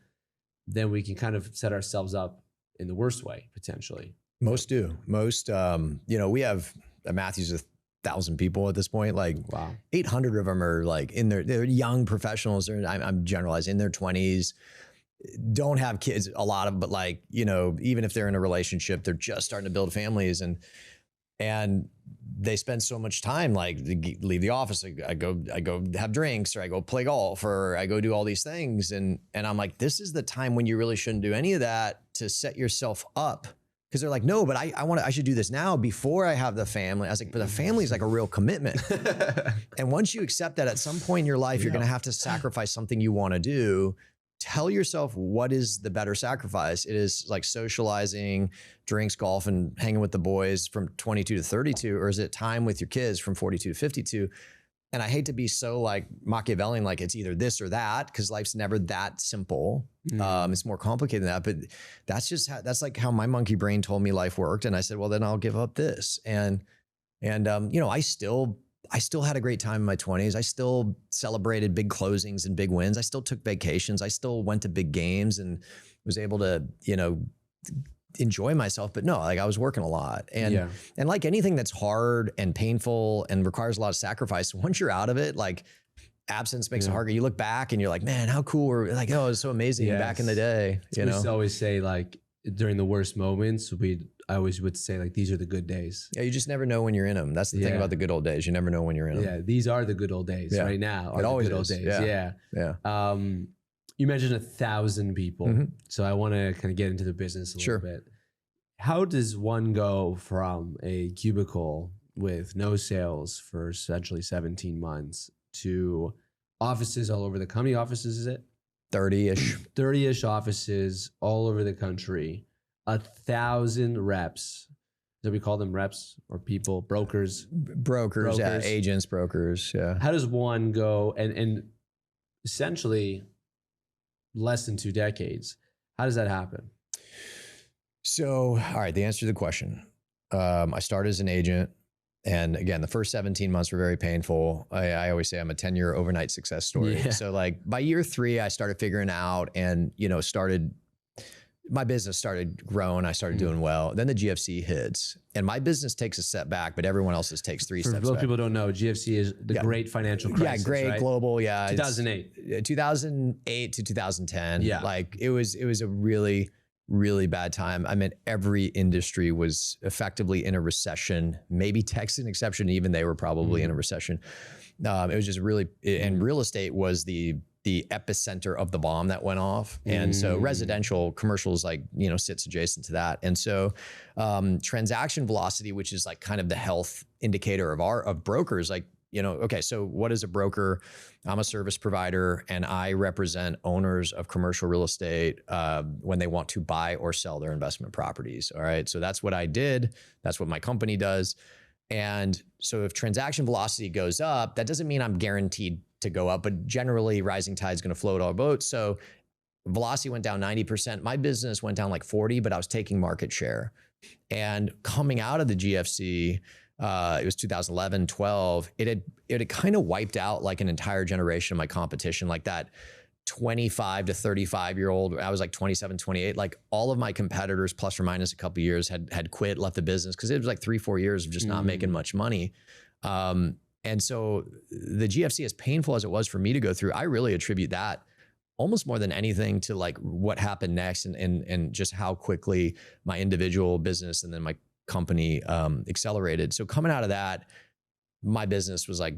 then we can kind of set ourselves up in the worst way, potentially. Most do. Most, we have Matthew's 1,000 people at this point. Like, wow. 800 of them are like they're young professionals. I'm generalizing, in their 20s, don't have kids, a lot of them, but like, even if they're in a relationship, they're just starting to build families, and they spend so much time, like leave the office. I go have drinks, or I go play golf, or I go do all these things. And I'm like, this is the time when you really shouldn't do any of that to set yourself up. Because they're like, no, but I should do this now before I have the family. I was like, but the family is like a real commitment. And once you accept that at some point in your life, you're going to have to sacrifice something you want to do. Tell yourself, what is the better sacrifice? It is like socializing, drinks, golf, and hanging with the boys from 22 to 32, or is it time with your kids from 42 to 52? And I hate to be so like Machiavellian, like it's either this or that, because life's never that simple. It's more complicated than that, but that's like how my monkey brain told me life worked. And I said, well, then I'll give up this. And I still had a great time in my 20s. I still celebrated big closings and big wins. I still took vacations. I still went to big games and was able to, enjoy myself. But no, like I was working a lot. And like anything that's hard and painful and requires a lot of sacrifice, once you're out of it, like absence makes it harder. You look back and you're like, man, how cool were, like, oh, it was so amazing back in the day. We used to always say, like, during the worst moments, I always would say, like, these are the good days. Yeah, you just never know when you're in them. That's the thing about the good old days. You never know when you're in them. Yeah, these are the good old days right now. Are the good old days. Yeah. You mentioned 1,000 people. Mm-hmm. So I want to kind of get into the business a little bit. How does one go from a cubicle with no sales for essentially 17 months to offices all over how many offices is it? 30-ish. 30-ish offices all over the country. 1,000 reps. Do we call them reps or people? Brokers, yeah. Agents, brokers, yeah. How does one go and essentially less than 2 decades? How does that happen? So, all right, the answer to the question. I started as an agent. And again, the first 17 months were very painful. I always say I'm a 10-year overnight success story. Yeah. So like by year 3, I started figuring out and, my business started growing. I started doing well. Then the GFC hits and my business takes a step back, but everyone else's takes 3 steps back. For those people don't know, GFC is the great financial crisis. Yeah, great, right? Global. Yeah. 2008. 2008 to 2010. Yeah. Like it was a really, really bad time. I mean, every industry was effectively in a recession, maybe tech's an exception. Even they were probably in a recession. It was just really, and real estate was the epicenter of the bomb that went off. And so residential, commercials, like, sits adjacent to that. And so transaction velocity, which is like kind of the health indicator of brokers, like, okay, so what is a broker? I'm a service provider and I represent owners of commercial real estate when they want to buy or sell their investment properties. All right. So that's what I did. That's what my company does. And so if transaction velocity goes up, that doesn't mean I'm guaranteed to go up, but generally rising tide is going to float all boats. So velocity went down 90%. My business went down like 40, but I was taking market share. And coming out of the GFC, it was 2011, 12, it had kind of wiped out like an entire generation of my competition, like that 25 to 35 year old. I was like 27, 28, like all of my competitors plus or minus a couple of years had quit, left the business. Cause it was like 3-4 years of just not making much money. And so the GFC, as painful as it was for me to go through, I really attribute that almost more than anything to like what happened next and just how quickly my individual business and then my company accelerated. So coming out of that, my business was like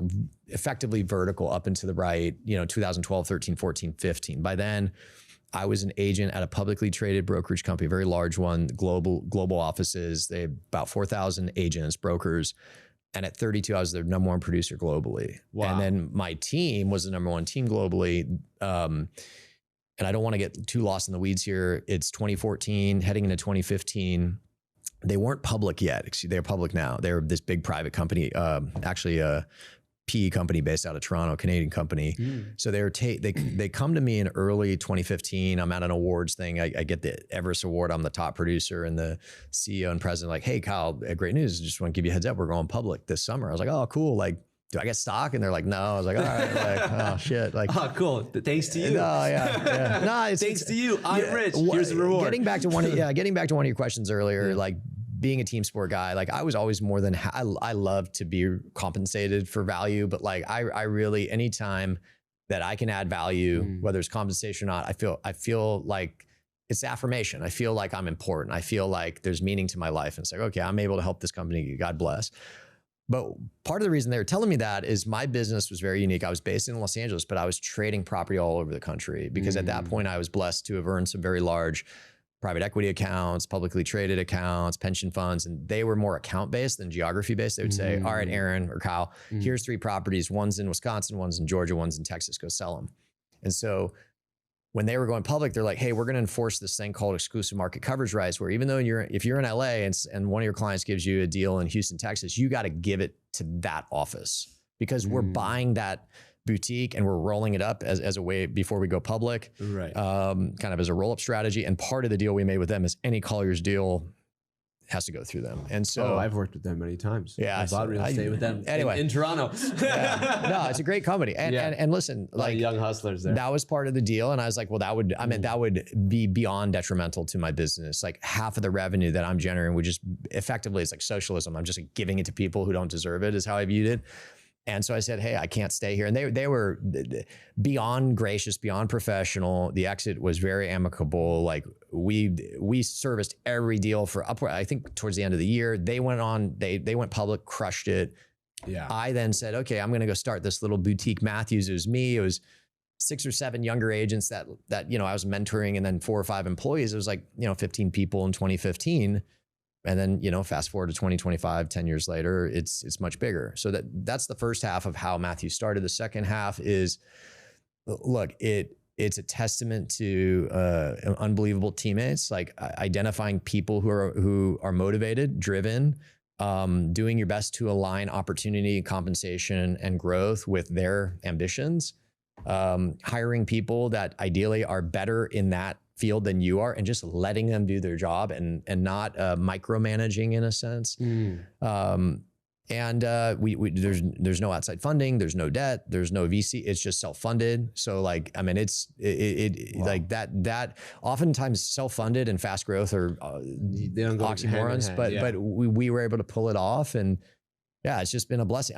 effectively vertical up and to the right, 2012, 13, 14, 15. By then I was an agent at a publicly traded brokerage company, a very large one, global offices. They have about 4,000 agents, brokers. And at 32, I was their number one producer globally. Wow. And then my team was the number one team globally. And I don't want to get too lost in the weeds here. It's 2014, heading into 2015. They weren't public yet. They're public now. They're this big private company, actually a PE company based out of Toronto, Canadian company. So they come to me in early 2015. I'm at an awards thing. I get the Everest Award. I'm the top producer, and the CEO and president like, hey, Kyle, great news. Just want to give you a heads up. We're going public this summer. I was like, oh, cool. Like, do I get stock? And they're like, no. I was like, all right. Like, oh shit. Like, oh, cool. Thanks to you. No, yeah. No, thanks to you. I'm rich. Here's the reward. Getting back to one of your questions earlier, like being a team sport guy, like I was always more than, I love to be compensated for value, but like I really, anytime that I can add value, whether it's compensation or not, I feel like it's affirmation. I feel like I'm important. I feel like there's meaning to my life. And it's like, okay, I'm able to help this company. God bless. But part of the reason they were telling me that is my business was very unique. I was based in Los Angeles, but I was trading property all over the country because at that point I was blessed to have earned some very large private equity accounts, publicly traded accounts, pension funds, and they were more account-based than geography-based. They would say, all right, Aaron or Kyle, here's 3 properties. One's in Wisconsin, one's in Georgia, one's in Texas, go sell them. And so when they were going public, they're like, hey, we're going to enforce this thing called exclusive market coverage rights, where even though if you're in LA and one of your clients gives you a deal in Houston, Texas, you got to give it to that office because we're buying that boutique and we're rolling it up as a way before we go public, right? Kind of as a roll-up strategy. And part of the deal we made with them is any Colliers deal has to go through them. And so I've worked with them many times. Yeah, I bought real estate with them anyway in Toronto. No, it's a great company. And listen, like young hustlers there. That was part of the deal. And I was like, well, that would be beyond detrimental to my business. Like half of the revenue that I'm generating would just effectively, it's like socialism. I'm just like giving it to people who don't deserve it is how I viewed it. And so I said, hey, I can't stay here. And they were beyond gracious, beyond professional. The exit was very amicable. Like we serviced every deal for upward, I think towards the end of the year. They went on, they went public, crushed it. Yeah. I then said, okay, I'm going to go start this little boutique Matthews. It was me. It was 6 or 7 younger agents that I was mentoring, and then 4 or 5 employees. It was like 15 people in 2015. And then, fast forward to 2025, 10 years later, it's much bigger. So that's the first half of how Matthew started. The second half is, look, it's a testament to unbelievable teammates, like identifying people who are motivated, driven, doing your best to align opportunity, compensation, and growth with their ambitions, hiring people that ideally are better in that field than you are, and just letting them do their job and not micromanaging in a sense. And there's no outside funding, there's no debt, there's no VC. It's just self-funded. So like, I mean, wow. Like that oftentimes self-funded and fast growth are they don't go oxymorons, hand in hand, but we were able to pull it off. And yeah, it's just been a blessing.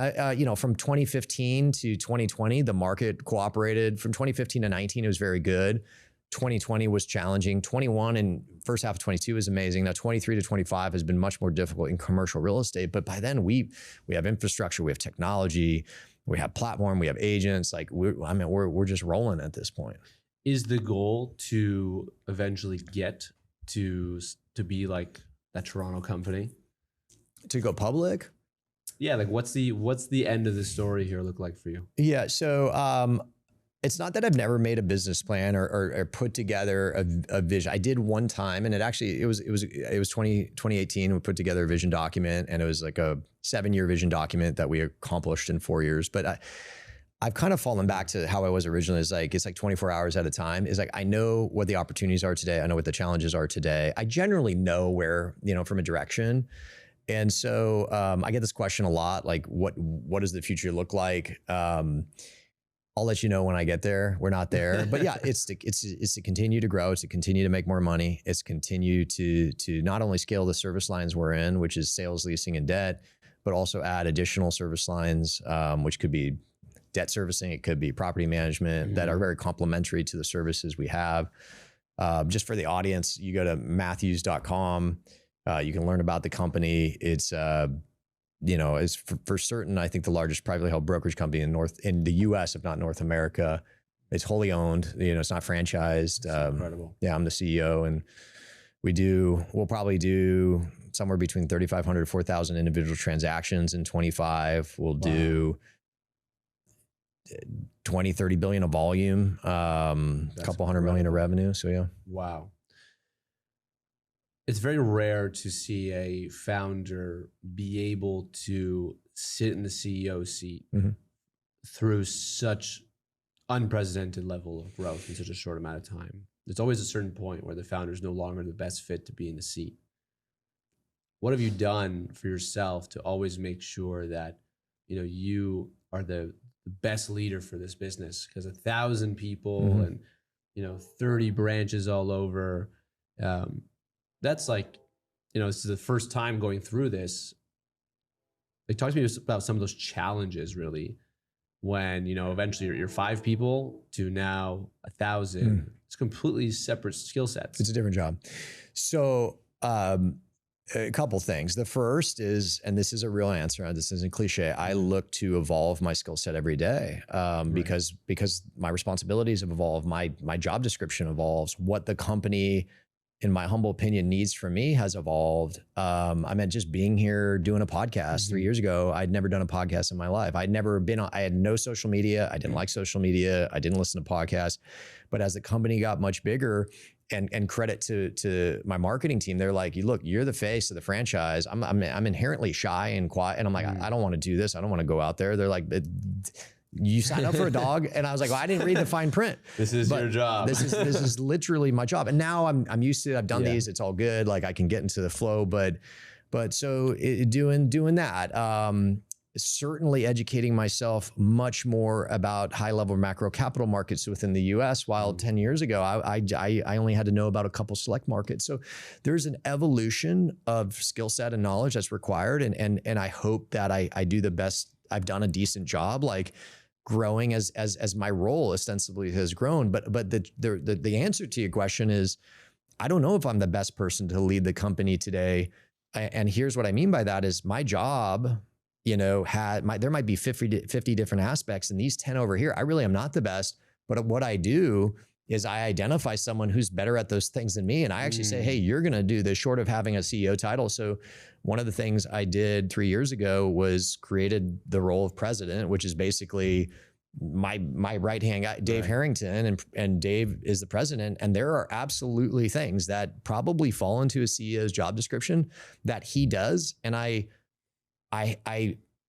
From 2015 to 2020, the market cooperated. From 2015 to 19, it was very good. 2020 was challenging. 21 and first half of 22 is amazing. Now 23 to 25 has been much more difficult in commercial real estate. But by then we have infrastructure, we have technology, we have platform, we have agents. Like we're just rolling at this point. Is the goal to eventually get to be like that Toronto company? To go public? Yeah. Like what's the end of the story here look like for you? Yeah. So, it's not that I've never made a business plan or put together a vision. I did one time, and it was 2018. We put together a vision document, and it was like a 7-year vision document that we accomplished in 4 years. But I've kind of fallen back to how I was originally. It's like 24 hours at a time. It's like I know what the opportunities are today. I know what the challenges are today. I generally know where, from a direction. And so I get this question a lot, like what does the future look like? I'll let you know when I get there. We're not there, but yeah, it's to continue to grow. It's to continue to make more money. It's continue to not only scale the service lines we're in, which is sales, leasing, and debt, but also add additional service lines, which could be debt servicing. It could be property management that are very complementary to the services we have. Just for the audience, you go to matthews.com. You can learn about the company. It's is for certain, I think the largest privately held brokerage company in the US, if not North America. It's wholly owned. It's not franchised. Incredible. Yeah, I'm the CEO, and we'll probably do somewhere between 3,500 to 4,000 individual transactions in 25. We'll do 20, 30 billion of volume, a couple hundred million of revenue. So yeah. Wow. It's very rare to see a founder be able to sit in the CEO seat through such unprecedented level of growth in such a short amount of time. There's always a certain point where the founder is no longer the best fit to be in the seat. What have you done for yourself to always make sure that, you are the best leader for this business? Because 1,000 people and, 30 branches all over, that's like, this is the first time going through this. Like, talk to me about some of those challenges, really, when, eventually you're 5 people to now 1,000. It's completely separate skill sets. It's a different job. So a couple things. The first is, and this is a real answer, this isn't cliche, I look to evolve my skill set every day because my responsibilities have evolved, my job description evolves, what the company, in my humble opinion, needs from me has evolved. I meant just being here doing a podcast 3 years ago. I'd never done a podcast in my life. I had no social media. I didn't like social media. I didn't listen to podcasts. But as the company got much bigger, and credit to my marketing team, they're like, look, you're the face of the franchise. I'm inherently shy and quiet. And I'm like, I don't want to do this. I don't want to go out there. They're like, you signed up for a dog? And I was like, well, I didn't read the fine print. This is your job. This is literally my job. And now I'm used to it. I've done these. It's all good. Like, I can get into the flow, but so doing that, certainly educating myself much more about high level macro capital markets within the US, while 10 years ago, I only had to know about a couple select markets. So there's an evolution of skill set and knowledge that's required. And I hope that I do the best. I've done a decent job, like growing as my role ostensibly has grown. But the answer to your question is, I don't know if I'm the best person to lead the company today. And here's what I mean by that is my job, there might be 50 different aspects, and these 10 over here, I really am not the best. But what I do is I identify someone who's better at those things than me. And I actually say, hey, you're going to do this short of having a CEO title. So one of the things I did 3 years ago was created the role of president, which is basically my right-hand guy, Dave Harrington, and Dave is the president. And there are absolutely things that probably fall into a CEO's job description that he does. And I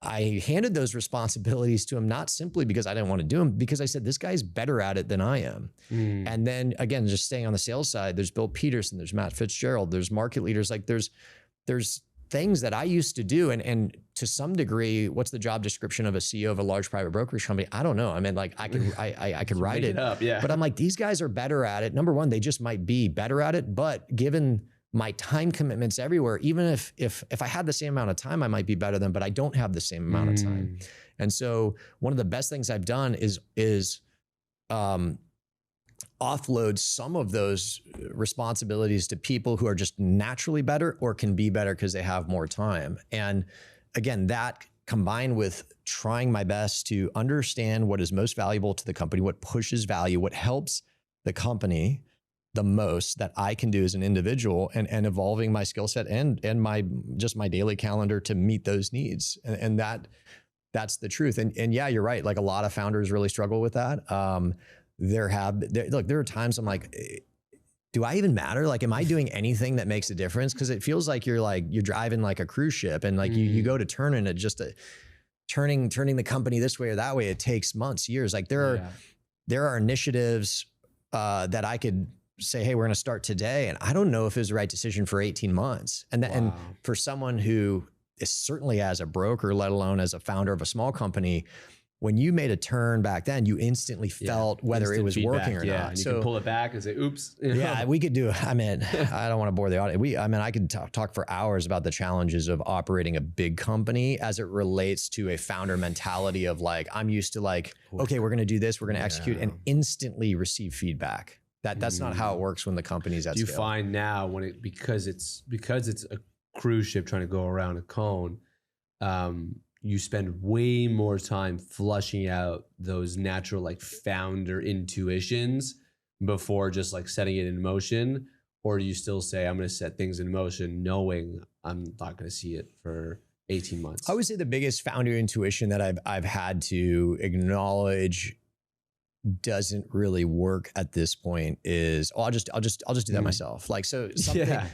handed those responsibilities to him, not simply because I didn't want to do them, because I said, this guy's better at it than I am. And then again, just staying on the sales side, there's Bill Peterson, there's Matt Fitzgerald, there's market leaders. Like there's things that I used to do. And to some degree, what's the job description of a CEO of a large private brokerage company? I don't know. I mean, like I could write it up, yeah. But I'm like, these guys are better at it. Number one, they just might be better at it, but given my time commitments everywhere, even if I had the same amount of time, I might be better than, but I don't have the same amount of time. And so one of the best things I've done is offload some of those responsibilities to people who are just naturally better or can be better because they have more time. And again, that combined with trying my best to understand what is most valuable to the company, what pushes value, what helps the company the most that I can do as an individual, and evolving my skill set and my daily calendar to meet those needs. And that's the truth. And yeah, you're right. Like a lot of founders really struggle with that. There are times I'm like, do I even matter? Like, am I doing anything that makes a difference? Cause it feels like you're driving like a cruise ship, and like you go to turn and it just turning the company this way or that way. It takes months, years. Like there are initiatives that I could say, hey, we're going to start today. And I don't know if it was the right decision for 18 months. And for someone who is certainly as a broker, let alone as a founder of a small company, when you made a turn back then, you instantly felt whether it was working or not. And you can pull it back and say, oops. Yeah, we could do, I mean, I don't want to bore the audience. I could talk for hours about the challenges of operating a big company as it relates to a founder mentality of like, I'm used to like, okay, we're going to do this, we're going to execute and instantly receive feedback. That's not how it works when the company's at scale. Do you find now because it's a cruise ship trying to go around a cone, you spend way more time flushing out those natural like founder intuitions before just like setting it in motion? Or do you still say, I'm going to set things in motion knowing I'm not going to see it for 18 months? I would say the biggest founder intuition that I've had to acknowledge doesn't really work at this point is, I'll just do that myself. Like, so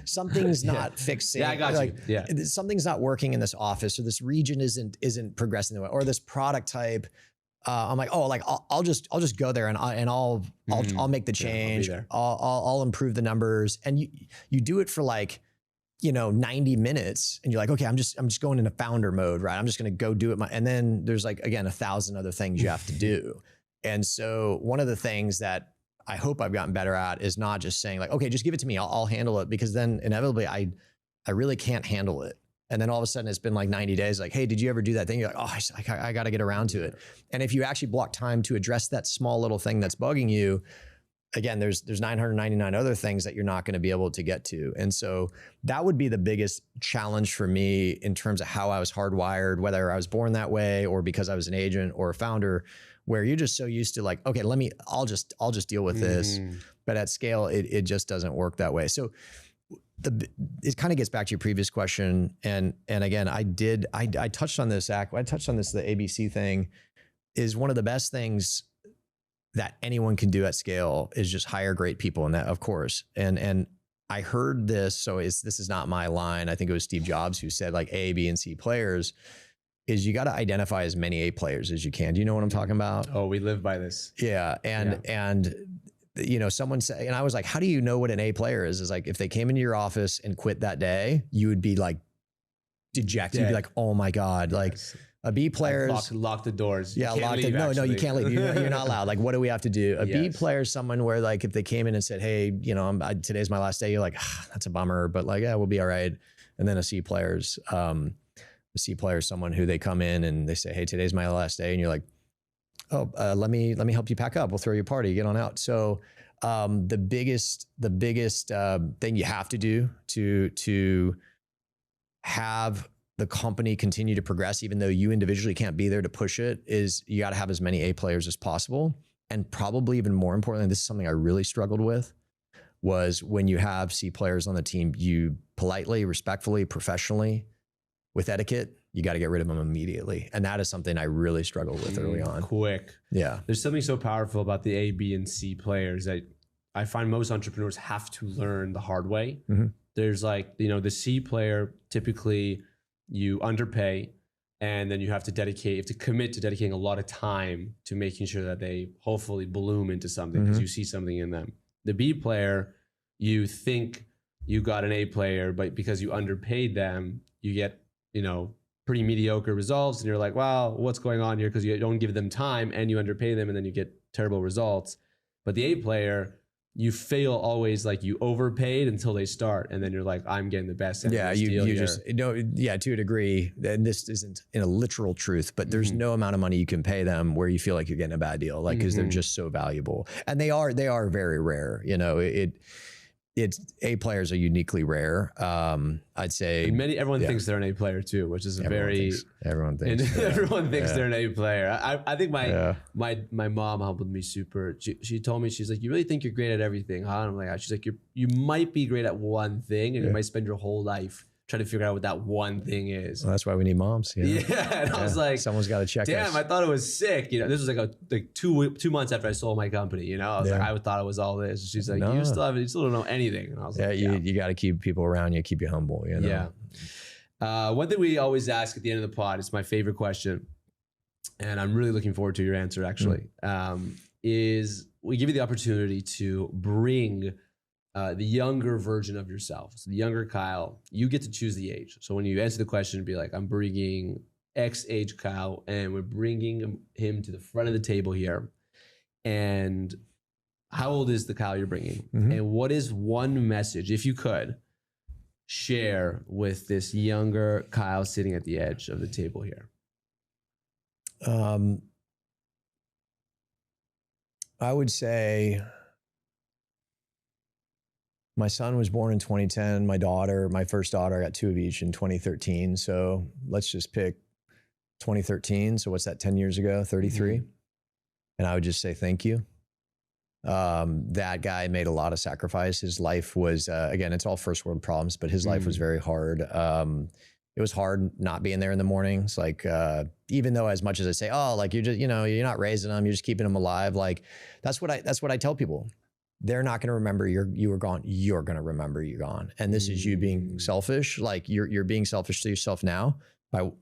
something's not fixing. Yeah, I got like, you. Yeah. Something's not working in this office, or this region isn't progressing the way, or this product type. I'm like, oh, like I'll just go there and I'll make the change. I'll improve the numbers. And you do it for like, 90 minutes, and you're like, okay, I'm just going into founder mode, right? I'm just going to go do it. And then there's like, again, 1,000 other things you have to do. And so one of the things that I hope I've gotten better at is not just saying like, okay, just give it to me. I'll handle it, because then inevitably I really can't handle it. And then all of a sudden it's been like 90 days, like, hey, did you ever do that thing? You're like, oh, I got to get around to it. And if you actually block time to address that small little thing that's bugging you, again, there's 999 other things that you're not going to be able to get to. And so that would be the biggest challenge for me in terms of how I was hardwired, whether I was born that way or because I was an agent or a founder, where you're just so used to like, okay, I'll just deal with this. But at scale, it just doesn't work that way. So it kind of gets back to your previous question. And again, I touched on this, the ABC thing is one of the best things that anyone can do at scale is just hire great people. And that, of course, and I heard this, so this is not my line. I think it was Steve Jobs who said like A, B, and C players is you got to identify as many A players as you can. Do you know what I'm talking about? Oh, we live by this. Yeah. And someone said, and I was like, how do you know what an A player is? Is like, if they came into your office and quit that day, you would be like dejected. You'd be like, oh my God. Like a B player is lock the doors. Yeah. No, you can't leave. You're not allowed. Like, what do we have to do? A B player is someone where like, if they came in and said, hey, today's my last day, you're like, that's a bummer, but like, yeah, we'll be all right. And then a C player is someone who they come in and they say, hey, today's my last day. And you're like, oh, let me help you pack up. We'll throw you a party, get on out. So the biggest thing you have to do to have the company continue to progress, even though you individually can't be there to push it, is you got to have as many A players as possible. And probably even more importantly, this is something I really struggled with, was when you have C players on the team, you politely, respectfully, professionally, with etiquette, you got to get rid of them immediately. And that is something I really struggled with early on. Quick. Yeah. There's something so powerful about the A, B, and C players that I find most entrepreneurs have to learn the hard way. There's like, the C player, typically you underpay, and then you have to commit to dedicating a lot of time to making sure that they hopefully bloom into something because you see something in them. The B player, you think you got an A player, but because you underpaid them, you get pretty mediocre results, and you're like, wow, what's going on here? Because you don't give them time and you underpay them, and then you get terrible results. But the A player, you fail always, like you overpaid until they start, and then you're like, I'm getting the best. Yeah, you just to a degree, and this isn't in a literal truth, but there's no amount of money you can pay them where you feel like you're getting a bad deal, like because they're just so valuable, and they are very rare. It's A players are uniquely rare. I'd say everyone thinks they're an A player too, which is everyone thinks everyone thinks they're an A player. I think my mom helped me super. She told me, she's like, you really think you're great at everything, huh? And I'm like, she's like, you might be great at one thing, and you might spend your whole life trying to figure out what that one thing is. Well, that's why we need moms. Yeah. And I was like, someone's got to check damn, us. I thought it was sick. This was like 2 months after I sold my company. I was like, I thought it was all this. And she's like, you still don't know anything. And I was like, you got to keep people around you, keep you humble. Yeah. One thing we always ask at the end of the pod, it's my favorite question, and I'm really looking forward to your answer actually, is we give you the opportunity to bring the younger version of yourself. So the younger Kyle, you get to choose the age. So when you answer the question, be like, I'm bringing X age Kyle, and we're bringing him to the front of the table here. And how old is the Kyle you're bringing? And what is one message, if you could, share with this younger Kyle sitting at the edge of the table here? I would say my son was born in 2010. My first daughter, I got 2 of each in 2013. So let's just pick 2013. So what's that, 10 years ago, 33. And I would just say, thank you. That guy made a lot of sacrifice. His life was, again, it's all first world problems, but his life was very hard. It was hard not being there in the mornings. Like, even though as much as I say, oh, like you're just, you know, you're not raising them, you're just keeping them alive. Like that's what I tell people. They're not going to remember you were gone. You're going to remember you're gone. And this is you being selfish. Like you're being selfish to yourself now by,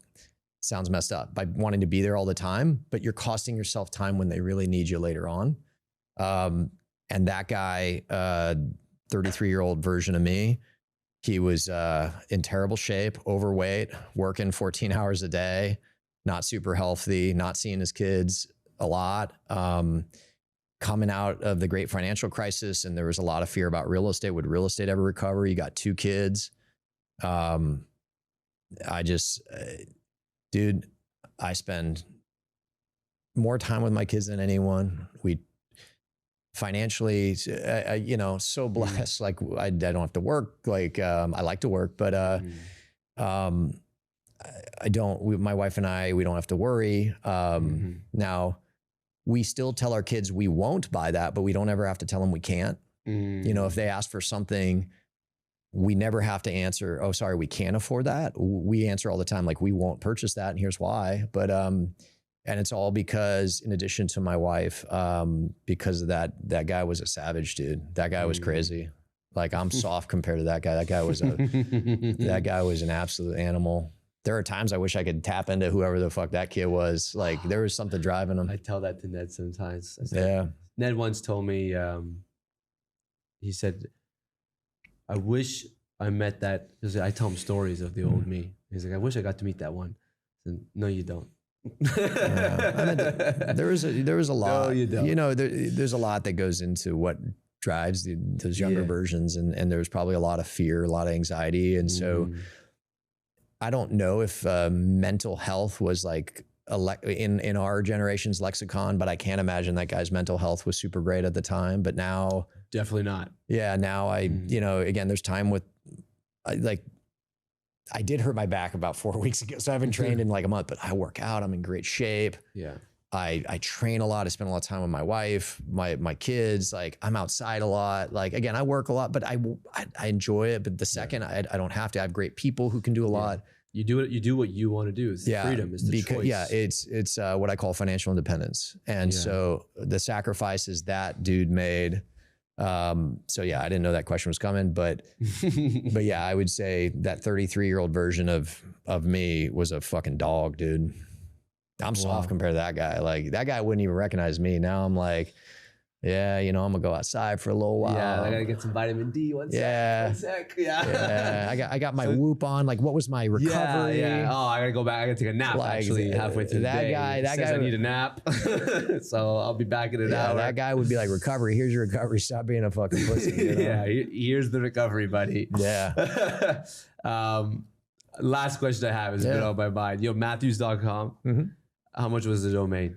sounds messed up, by wanting to be there all the time, but you're costing yourself time when they really need you later on. And that guy, 33-year-old version of me, he was in terrible shape, overweight, working 14 hours a day, not super healthy, not seeing his kids a lot, coming out of the great financial crisis. And there was a lot of fear about real estate. Would real estate ever recover? You got 2 kids. Dude, I spend more time with my kids than anyone. We financially, you know, so blessed. Like I don't have to work. Like I like to work, but I don't. My wife and I, we don't have to worry. Now, we still tell our kids we won't buy that, but we don't ever have to tell them we can't. You know, if they ask for something, we never have to answer, oh, sorry, we can't afford that. We answer all the time, like, we won't purchase that, and here's why. But and it's all because, in addition to my wife, because of that guy was a savage, dude. That guy was crazy. Like, I'm soft compared to that guy. That guy was that guy was an absolute animal. There are times I wish I could tap into whoever the fuck that kid was. Like, there was something driving him. I tell that to Ned sometimes. Yeah. Ned once told me, he said, I wish I met that, because I tell him stories of the old me. He's like, I wish I got to meet that one. I said, no, you don't. There was a lot. No, you don't. You know, there's a lot that goes into what drives those younger versions, and there's probably a lot of fear, a lot of anxiety, and so I don't know if mental health was like in our generation's lexicon, but I can't imagine that guy's mental health was super great at the time. But now, definitely not. Yeah, now you know, again, there's time with, I did hurt my back about 4 weeks ago, so I haven't trained in like a month, but I work out. I'm in great shape. Yeah. I train a lot. I spend a lot of time with my wife, my kids. Like, I'm outside a lot. Like, again, I work a lot, but I enjoy it. But the second I don't have to, I have great people who can do a lot. You do what you want to do. It's the freedom, it's the choice. Yeah, it's what I call financial independence. And so the sacrifices that dude made. So yeah, I didn't know that question was coming, but yeah, I would say that 33-year-old version of me was a fucking dog, dude. I'm soft compared to that guy. Like, that guy wouldn't even recognize me. Now I'm like, yeah, you know, I'm gonna go outside for a little while. Yeah, I gotta get some vitamin D. One sec. Yeah. I got my Whoop on. Like, what was my recovery? Yeah. Oh, I gotta go back. I gotta take a nap, like, actually halfway through the day. That guy I need a nap. So I'll be back in an hour. That guy would be like, recovery. Here's your recovery. Stop being a fucking pussy. You know? Yeah, here's the recovery, buddy. Yeah. Last question I have is a bit on my mind. Yo, Matthews.com. How much was the domain?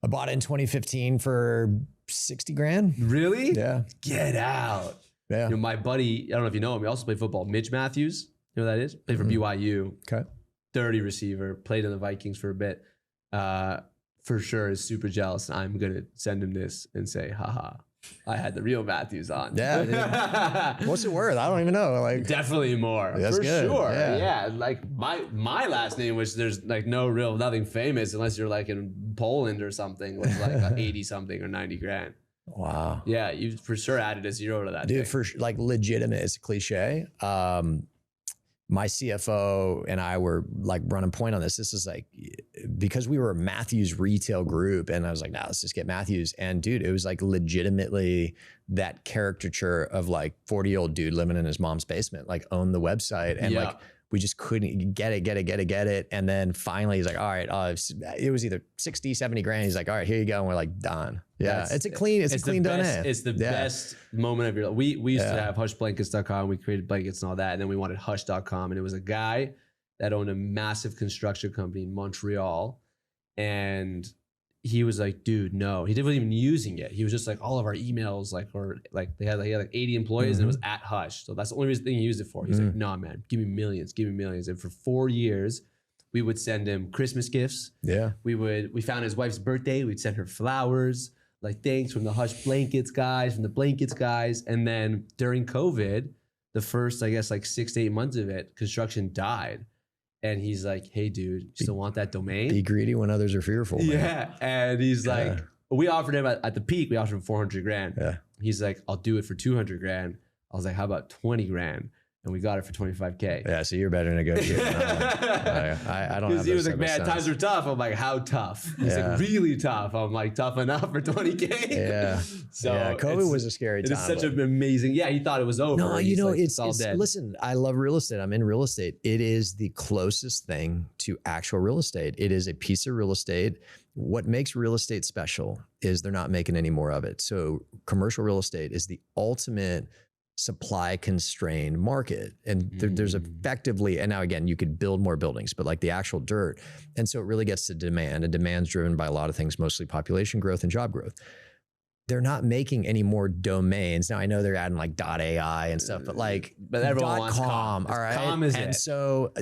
I bought it in 2015 for 60 grand. Really? Yeah. Get out. Yeah. You know, my buddy, I don't know if you know him, he also played football. Mitch Matthews, you know who that is? Played for BYU. Okay. 30 receiver, played in the Vikings for a bit. For sure is super jealous. I'm going to send him this and say, haha, I had the real Matthews on. Yeah. What's it worth? I don't even know. Like, definitely more. That's for good. Sure. Yeah. Yeah. Like my last name, which there's like nothing famous unless you're like in Poland or something, was like 80 something or 90 grand. Wow. Yeah. You for sure added a zero to that. Dude, thing. for like legitimate, it's a cliche. My CFO and I were like running point on this. This is like, because we were a Matthews retail group, and I was like, nah, let's just get Matthews. And dude, it was like legitimately that caricature of like 40-year-old dude living in his mom's basement, like owned the website. And like, we just couldn't get it. And then finally he's like, all right, it was either 60, 70 grand. He's like, all right, here you go. And we're like, done. Yeah. It's a clean done in. It's the best moment of your life. We used to have hushblankets.com. We created blankets and all that. And then we wanted hush.com. And it was a guy that owned a massive construction company in Montreal. And he was like, dude, no, he wasn't even using it. He was just like, all of our emails, he had like 80 employees and it was at Hush. So that's the only thing he used it for. He's like, no, man, give me millions. And for 4 years, We would send him Christmas gifts. Yeah. We found his wife's birthday. We'd send her flowers, like thanks from the Hush Blankets guys, And then during COVID, the first, I guess, like 6 to 8 months of it, construction died. And he's like, hey, dude, you still want that domain? Be greedy when others are fearful. Man. Yeah. And he's like, we offered him at the peak, we offered him 400 grand. Yeah. He's like, I'll do it for 200 grand. I was like, how about 20 grand? And we got it for 25K. Yeah, so you're better negotiating. I don't have He was those like, man, type of times sense. are tough. I'm like, how tough? He's Yeah. like, really tough. I'm like, tough enough for 20K? Yeah. So yeah, COVID was a scary time. It is such an amazing, he thought it was over. No, He's like, it's all dead. listen, I love real estate. I'm in real estate. It is the closest thing to actual real estate. It is a piece of real estate. What makes real estate special is they're not making any more of it. So commercial real estate is the ultimate supply constrained market. And there's effectively, and now again, you could build more buildings, but like the actual dirt. And so it really gets to demand, and demand's driven by a lot of things, mostly population growth and job growth. They're not making any more domains. Now I know they're adding like .ai and stuff, but everyone wants .com, all right? Com is and it. so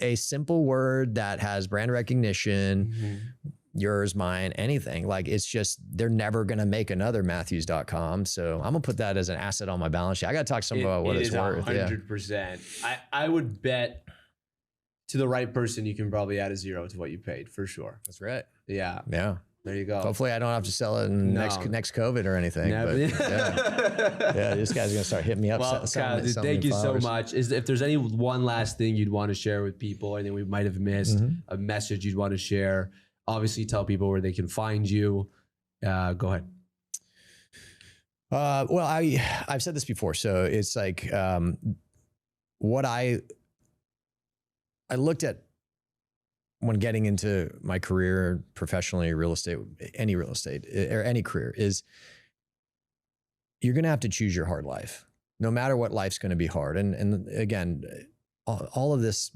a simple word that has brand recognition, yours, mine, anything. Like it's just, they're never going to make another Matthews.com. So I'm gonna put that as an asset on my balance sheet. I got to talk to someone about what it's worth. 100%. I would bet to the right person, you can probably add a zero to what you paid for sure. That's right. Yeah. Yeah. There you go. Hopefully I don't have to sell it in next COVID or anything. Never. But yeah, this guy's going to start hitting me up. Well, Kyle, dude, thank you so much. If there's any one last thing you'd want to share with people, anything we might have missed, a message you'd want to share, obviously tell people where they can find you. Go ahead. Well, I've said this before. So it's like what I looked at when getting into my career professionally, real estate, any real estate or any career, is you're going to have to choose your hard life, no matter what life's going to be hard. And again, all of this,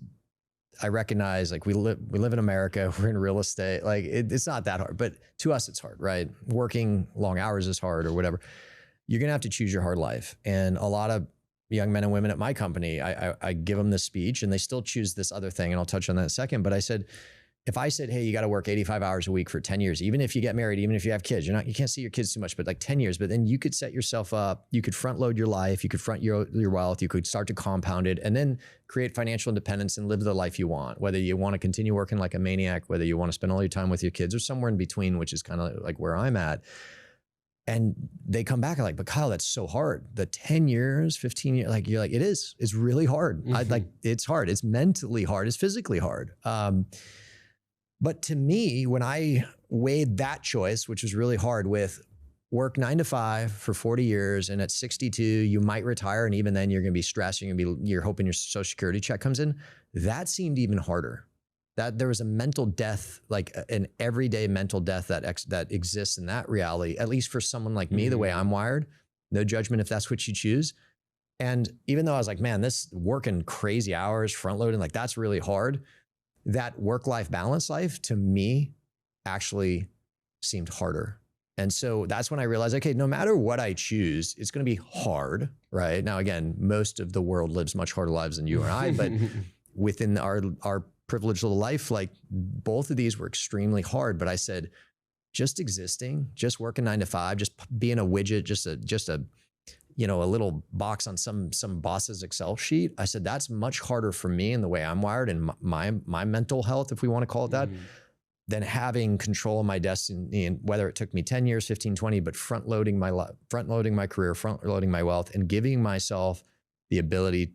I recognize, like we live in America, we're in real estate, like it's not that hard, but to us it's hard, right? Working long hours is hard or whatever. You're going to have to choose your hard life. And a lot of young men and women at my company, I give them this speech and they still choose this other thing. And I'll touch on that in a second. But I said, if I said, hey, you got to work 85 hours a week for 10 years, even if you get married, even if you have kids, you can't see your kids too much, but like 10 years, but then you could set yourself up, you could front load your life, you could front your wealth, you could start to compound it and then create financial independence and live the life you want, whether you want to continue working like a maniac, whether you want to spend all your time with your kids or somewhere in between, which is kind of like where I'm at. And they come back and like, but Kyle, that's so hard. The 10 years, 15 years, like you're like, it's really hard. It's hard. It's mentally hard. It's physically hard. But to me, when I weighed that choice, which was really hard, with work 9 to 5 for 40 years, and at 62, you might retire. And even then you're going to be stressed. You're hoping your social security check comes in. That seemed even harder. That there was a mental death, like an everyday mental death that exists in that reality, at least for someone like me, the way I'm wired. No judgment if that's what you choose. And even though I was like, man, this working crazy hours, front loading, like that's really hard. That work-life balance life to me actually seemed harder. And so that's when I realized, okay, no matter what I choose, it's going to be hard, right? Now, again, most of the world lives much harder lives than you or I, but within our privileged little life, like both of these were extremely hard. But I said, just existing, just working 9 to 5, just being a widget, just a little box on some boss's Excel sheet. I said, that's much harder for me in the way I'm wired and my mental health, if we want to call it that, than having control of my destiny. And whether it took me 10 years, 15, 20, but front loading my career, front loading my wealth, and giving myself the ability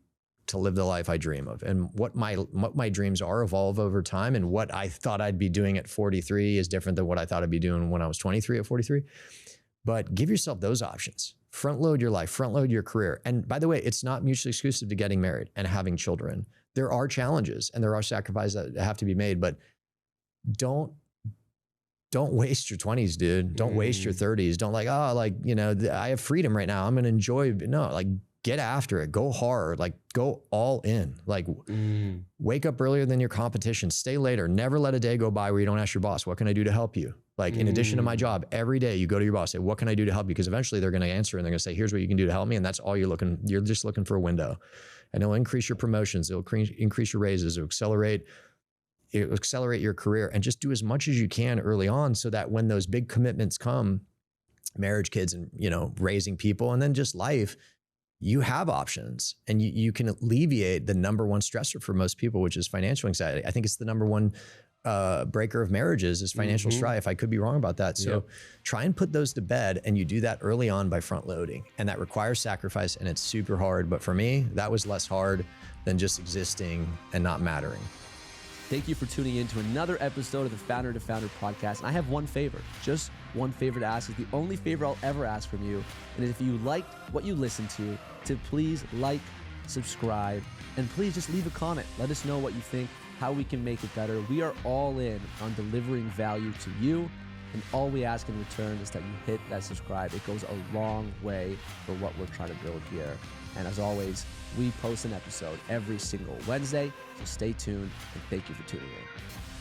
to live the life I dream of. And what my dreams are evolve over time. And what I thought I'd be doing at 43 is different than what I thought I'd be doing when I was 23 at 43. But give yourself those options. Front load your life, front load your career. And by the way, it's not mutually exclusive to getting married and having children. There are challenges and there are sacrifices that have to be made, but don't waste your 20s, dude. Don't waste your 30s. Don't I have freedom right now. I'm going to enjoy. No, like get after it. Go hard. Like go all in. Like wake up earlier than your competition. Stay later. Never let a day go by where you don't ask your boss, what can I do to help you? Like in addition to my job, every day you go to your boss, say, what can I do to help you? Because eventually they're going to answer and they're going to say, here's what you can do to help me. And that's all you're just looking for a window. And it'll increase your promotions. It'll increase your raises. It'll accelerate accelerate your career, and just do as much as you can early on, so that when those big commitments come, marriage, kids, and, you know, raising people, and then just life, you have options, and you can alleviate the number one stressor for most people, which is financial anxiety. I think it's the number one breaker of marriages is financial strife. I could be wrong about that. So try and put those to bed, and you do that early on by front loading, and that requires sacrifice, and it's super hard. But for me, that was less hard than just existing and not mattering. Thank you for tuning in to another episode of the Founder to Founder podcast. And I have one favor, just one favor to ask. Is the only favor I'll ever ask from you. And if you liked what you listened to please like, subscribe, and please just leave a comment. Let us know what you think, how we can make it better. We are all in on delivering value to you. And all we ask in return is that you hit that subscribe. It goes a long way for what we're trying to build here. And as always, we post an episode every single Wednesday. So stay tuned, and thank you for tuning in.